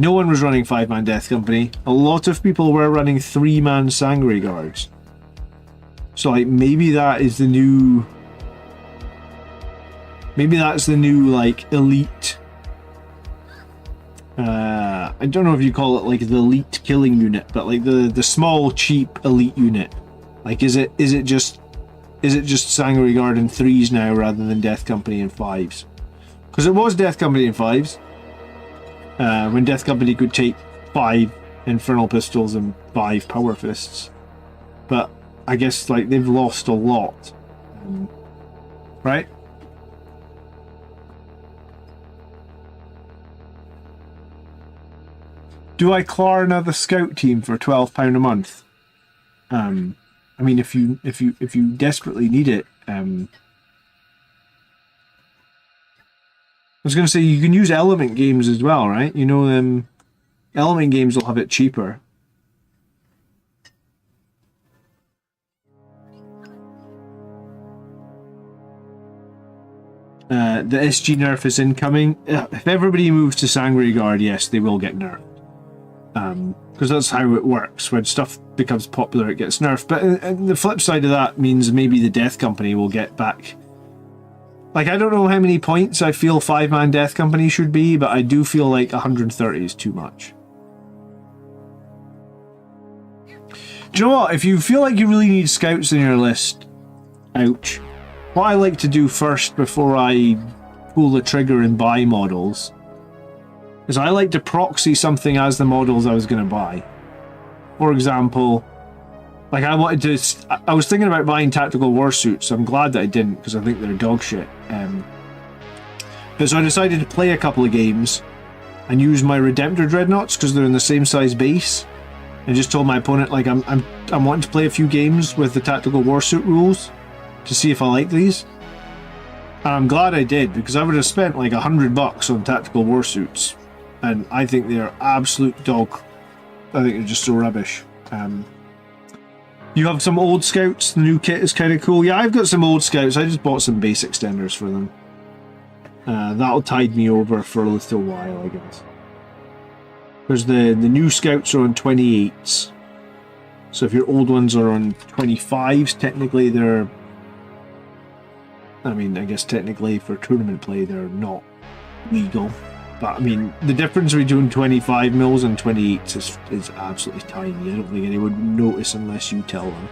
S1: no one was running 5-man Death Company. A lot of people were running 3-man Sangre Guards. So like maybe that is the new, maybe that's the new like elite. I don't know if you call it like the elite killing unit, but like the small cheap elite unit. Like is it just Sangre Guard in 3s now rather than Death Company in 5s? Because it was Death Company in 5s. When Death Company could take 5 Infernal Pistols and 5 Power Fists. But I guess like they've lost a lot. Right? Do I claw another scout team for £12 a month? I mean, if you desperately need it, was going to say, you can use Element games as well, right? You know, Element games will have it cheaper. The SG nerf is incoming. If everybody moves to Sangreguard, yes, they will get nerfed. Because that's how it works. When stuff becomes popular, it gets nerfed. But the flip side of that means maybe the Death Company will get back. Like, I don't know how many points I feel 5-man Death Company should be, but I do feel like 130 is too much. Do you know what? If you feel like you really need scouts in your list, ouch. What I like to do first before I pull the trigger and buy models is I like to proxy something as the models I was going to buy. For example, like I was thinking about buying tactical warsuits, so I'm glad that I didn't, because I think they're dog shit. But so I decided to play a couple of games and use my Redemptor Dreadnoughts because they're in the same size base, and just told my opponent, like, I'm wanting to play a few games with the tactical warsuit rules to see if I like these. And I'm glad I did, because I would have spent like $100 on tactical warsuits, and I think they are absolute dog. I think they're just so rubbish. You have some old scouts. The new kit is kind of cool. Yeah, I've got some old scouts. I just bought some base extenders for them. That'll tide me over for a little while, I guess. Because the new scouts are on 28s. So if your old ones are on 25s, technically they're... I mean, I guess technically for tournament play they're not legal. But I mean, the difference between 25 mils and 28s is absolutely tiny. I don't think anyone would notice unless you tell them.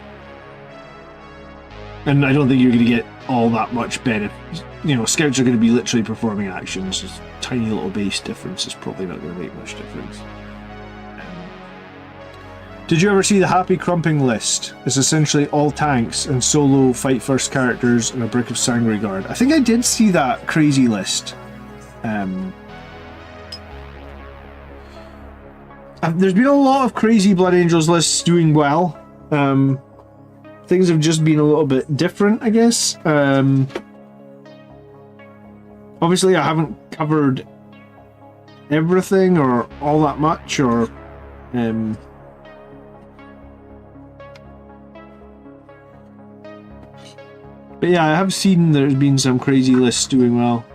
S1: And I don't think you're going to get all that much benefit. You know, scouts are going to be literally performing actions. This tiny little base difference is probably not going to make much difference. Did you ever see the Happy Crumping list? It's essentially all tanks and solo fight first characters and a brick of Sangreguard. I think I did see that crazy list. There's been a lot of crazy Blood Angels lists doing well. Things have just been a little bit different, I guess. Obviously, I haven't covered everything or all that much, or but yeah, I have seen there's been some crazy lists doing well.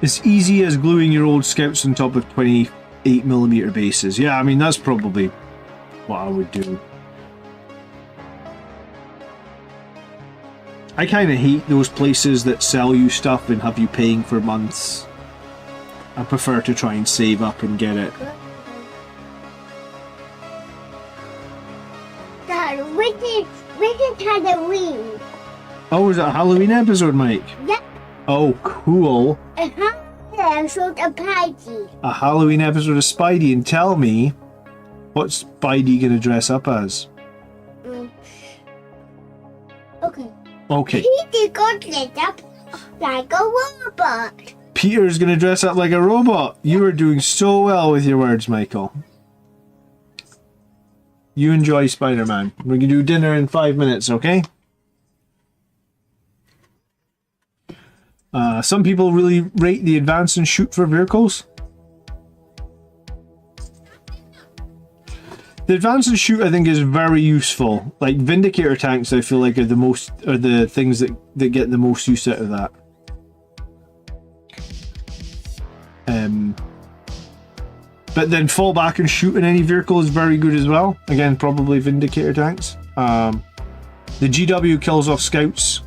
S1: It's easy as gluing your old scouts on top of 28mm bases. Yeah, I mean, that's probably what I would do. I kind of hate those places that sell you stuff and have you paying for months. I prefer to try and save up and get it.
S2: Dad, when is Halloween?
S1: Oh, is it a Halloween episode, Mike?
S2: Yep.
S1: Oh, cool.
S2: A Halloween episode of Spidey.
S1: A Halloween episode of Spidey, and tell me, what's Spidey gonna dress up as?
S2: Okay.
S1: Okay.
S2: He's gonna dress up like a robot.
S1: Peter's gonna dress up like a robot. You are doing so well with your words, Michael. You enjoy Spider-Man. We're gonna do dinner in 5 minutes, okay? Some people really rate the advance and shoot for vehicles. The advance and shoot, I think, is very useful. Like Vindicator tanks, I feel like are the things that get the most use out of that. But then fall back and shoot in any vehicle is very good as well. Again, probably Vindicator tanks. The GW kills off scouts.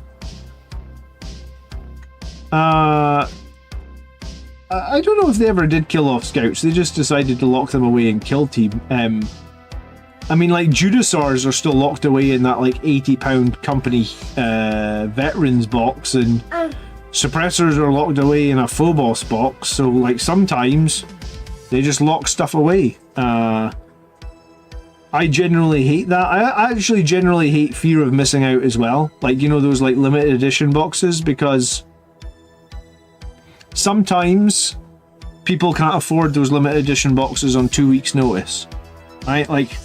S1: I don't know if they ever did kill off scouts. They just decided to lock them away in kill team. I mean, like, Judasaurs are still locked away in that, like, £80 company veterans box, and suppressors are locked away in a Phobos box, so, like, sometimes they just lock stuff away. I generally hate that. I actually generally hate fear of missing out as well. Like, you know, those, like, limited edition boxes, because sometimes people can't afford those limited edition boxes on 2 weeks' notice. Right? Like,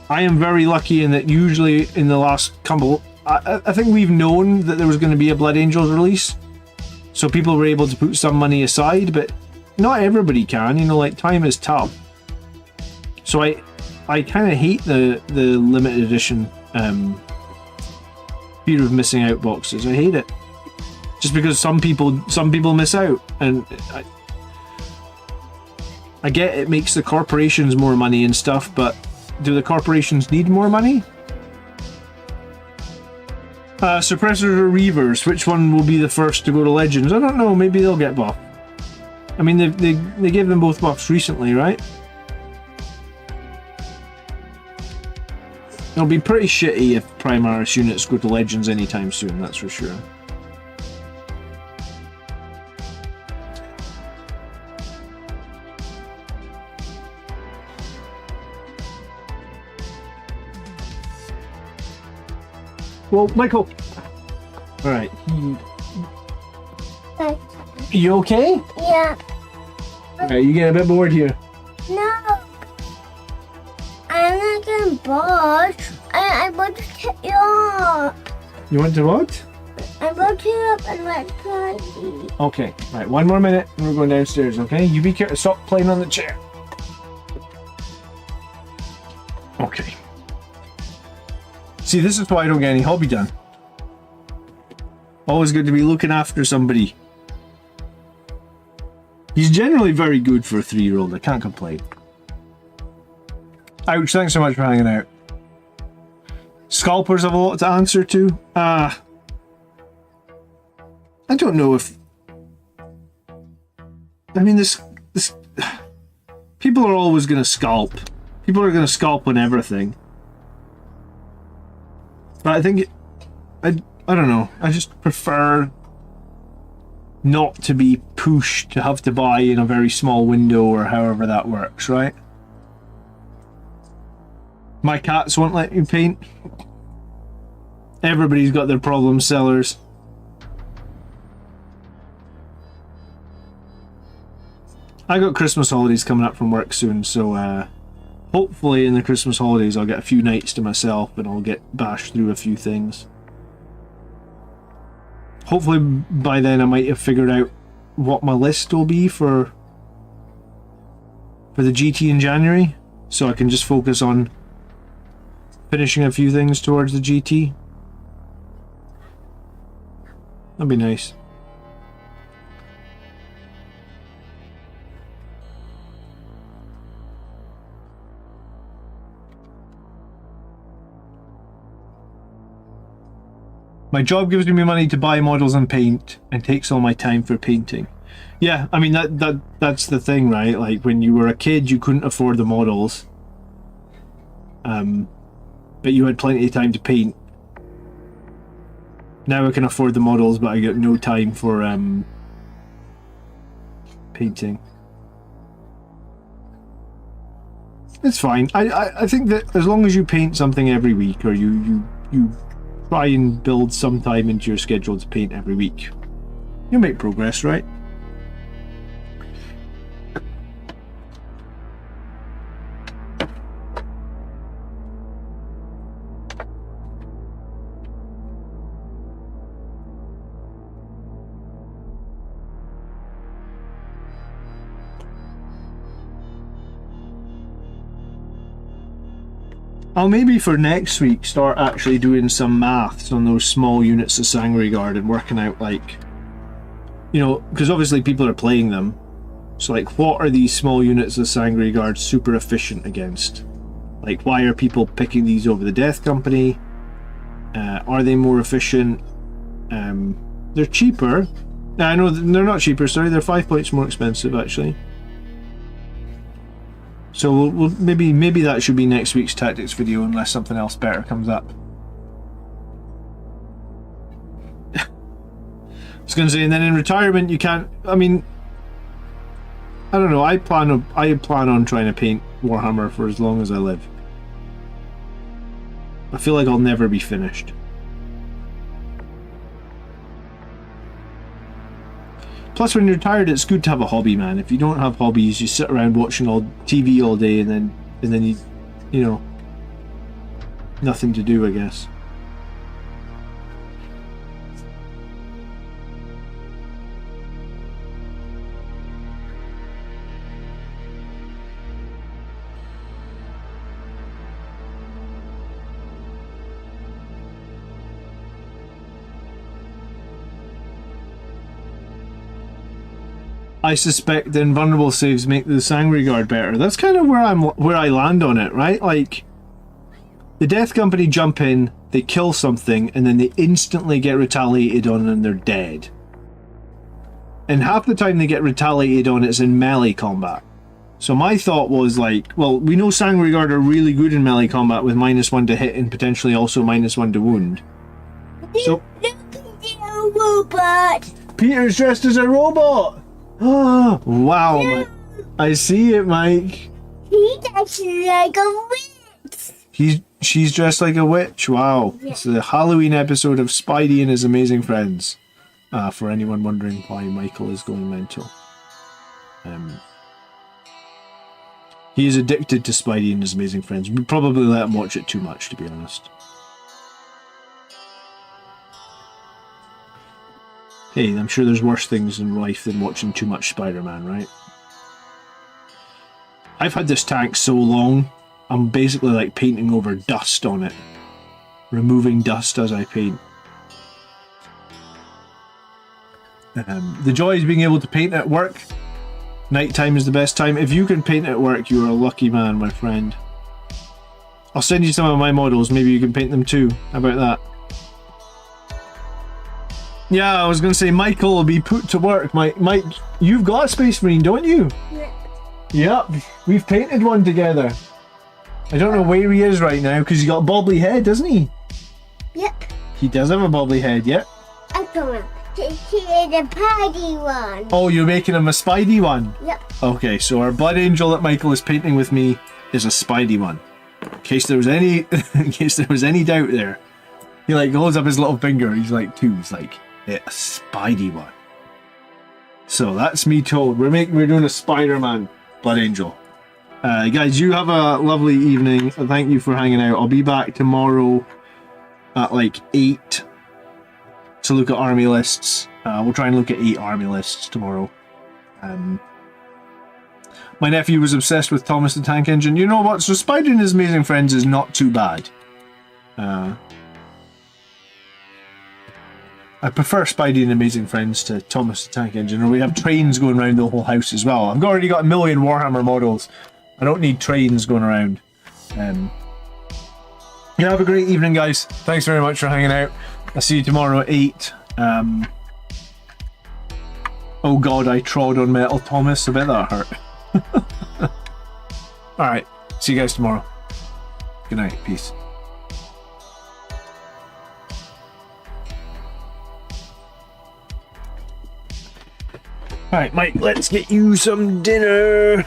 S1: I am very lucky in that usually in the last couple, I think we've known that there was going to be a Blood Angels release, so people were able to put some money aside, but not everybody can, you know, like time is tough. So I kind of hate the limited edition fear of missing out boxes. I hate it. Just because some people miss out, and I get it makes the corporations more money and stuff, but do the corporations need more money? Suppressors or Reavers, which one will be the first to go to Legends? I don't know, maybe they'll get buffed. I mean, they gave them both buffs recently, right? It'll be pretty shitty if Primaris units go to Legends anytime soon, that's for sure. Well, Michael. All right.
S2: Like,
S1: You okay?
S2: yeah.
S1: All right. You getting a bit bored here?
S2: No. I'm not getting bored. I want to get you up.
S1: You want to what?
S2: I want you up and let's play.
S1: Okay. All right. One more minute, and we're going downstairs. Okay. You be careful. Stop playing on the chair. Okay. See, this is why I don't get any hobby done. Always good to be looking after somebody. He's generally very good for a 3-year-old. I can't complain. Ouch, thanks so much for hanging out. Scalpers have a lot to answer to. I don't know if... I mean, this... People are always going to scalp. People are going to scalp on everything. But I think... I don't know. I just prefer not to be pushed to have to buy in a very small window or however that works, right? My cats won't let you paint. Everybody's got their problem sellers. I got Christmas holidays coming up from work soon, so hopefully in the Christmas holidays I'll get a few nights to myself and I'll get bashed through a few things. Hopefully by then I might have figured out what my list will be for the GT in January, so I can just focus on finishing a few things towards the GT. That'd be nice. My job gives me money to buy models and paint, and takes all my time for painting. Yeah, I mean that's the thing, right? Like when you were a kid, you couldn't afford the models, but you had plenty of time to paint. Now I can afford the models, but I get no time for painting. It's fine. I think that as long as you paint something every week, or you try and build some time into your schedule to paint every week, you'll make progress, right? I'll maybe for next week start actually doing some maths on those small units of Sangre Guard and working out, like, you know, because obviously people are playing them, so like what are these small units of Sangre Guard super efficient against? Like why are people picking these over the Death Company? Are they more efficient? They're cheaper. I know they're not cheaper, sorry, they're 5 points more expensive actually. So we'll maybe that should be next week's tactics video, unless something else better comes up. I was going to say, and then in retirement you can't. I mean, I don't know. I plan on trying to paint Warhammer for as long as I live. I feel like I'll never be finished. Plus, when you're tired, it's good to have a hobby, man. If you don't have hobbies, you sit around watching TV all day, and then you know, nothing to do, I guess. I suspect the invulnerable saves make the Sangre Guard better. That's kind of where I land on it, right? Like, the Death Company jump in, they kill something, and then they instantly get retaliated on and they're dead. And half the time they get retaliated on, it's in melee combat. So my thought was like, well, we know Sangre Guard are really good in melee combat with -1 to hit and potentially also -1 to wound. So
S2: Look at the robot.
S1: Peter's dressed as a robot! Oh, wow, Mike. I see it, Mike.
S2: He looks like a witch.
S1: She's dressed like a witch. Wow.
S2: Yeah.
S1: It's a Halloween episode of Spidey and His Amazing Friends. For anyone wondering why Michael is going mental. He is addicted to Spidey and His Amazing Friends. We probably let him watch it too much, to be honest. Hey, I'm sure there's worse things in life than watching too much Spider-Man, right? I've had this tank so long, I'm basically like painting over dust on it. Removing dust as I paint. The joy is being able to paint at work. Nighttime is the best time. If you can paint at work, you're a lucky man, my friend. I'll send you some of my models, maybe you can paint them too. How about that? Yeah, I was going to say Michael will be put to work. Mike, you've got a Space Marine, don't you?
S2: Yeah.
S1: Yep, we've painted one together. I don't know where he is right now because he's got a bobbly head, doesn't he?
S2: Yep.
S1: He does have a bobbly head, yep.
S2: I told him. He is a party one.
S1: Oh, you're making him a Spidey one?
S2: Yep.
S1: Okay, so our Blood Angel that Michael is painting with me is a Spidey one. In case there was any doubt there. He like holds up his little finger, he's like two, he's like, yeah, a Spidey one. So that's me told. We're doing a Spider-Man Blood Angel. Guys, you have a lovely evening. Thank you for hanging out. I'll be back tomorrow at like 8 to look at army lists. We'll try and look at 8 army lists tomorrow. My nephew was obsessed with Thomas the Tank Engine. You know what? So Spidey and His Amazing Friends is not too bad. I prefer Spidey and Amazing Friends to Thomas the Tank Engine, or we have trains going around the whole house as well. I've already got 1 million Warhammer models. I don't need trains going around. Yeah, have a great evening, guys. Thanks very much for hanging out. I'll see you tomorrow at 8. Oh god, I trod on metal, Thomas. I bet that hurt. Alright, see you guys tomorrow. Good night, peace. Alright, Mike, let's get you some dinner.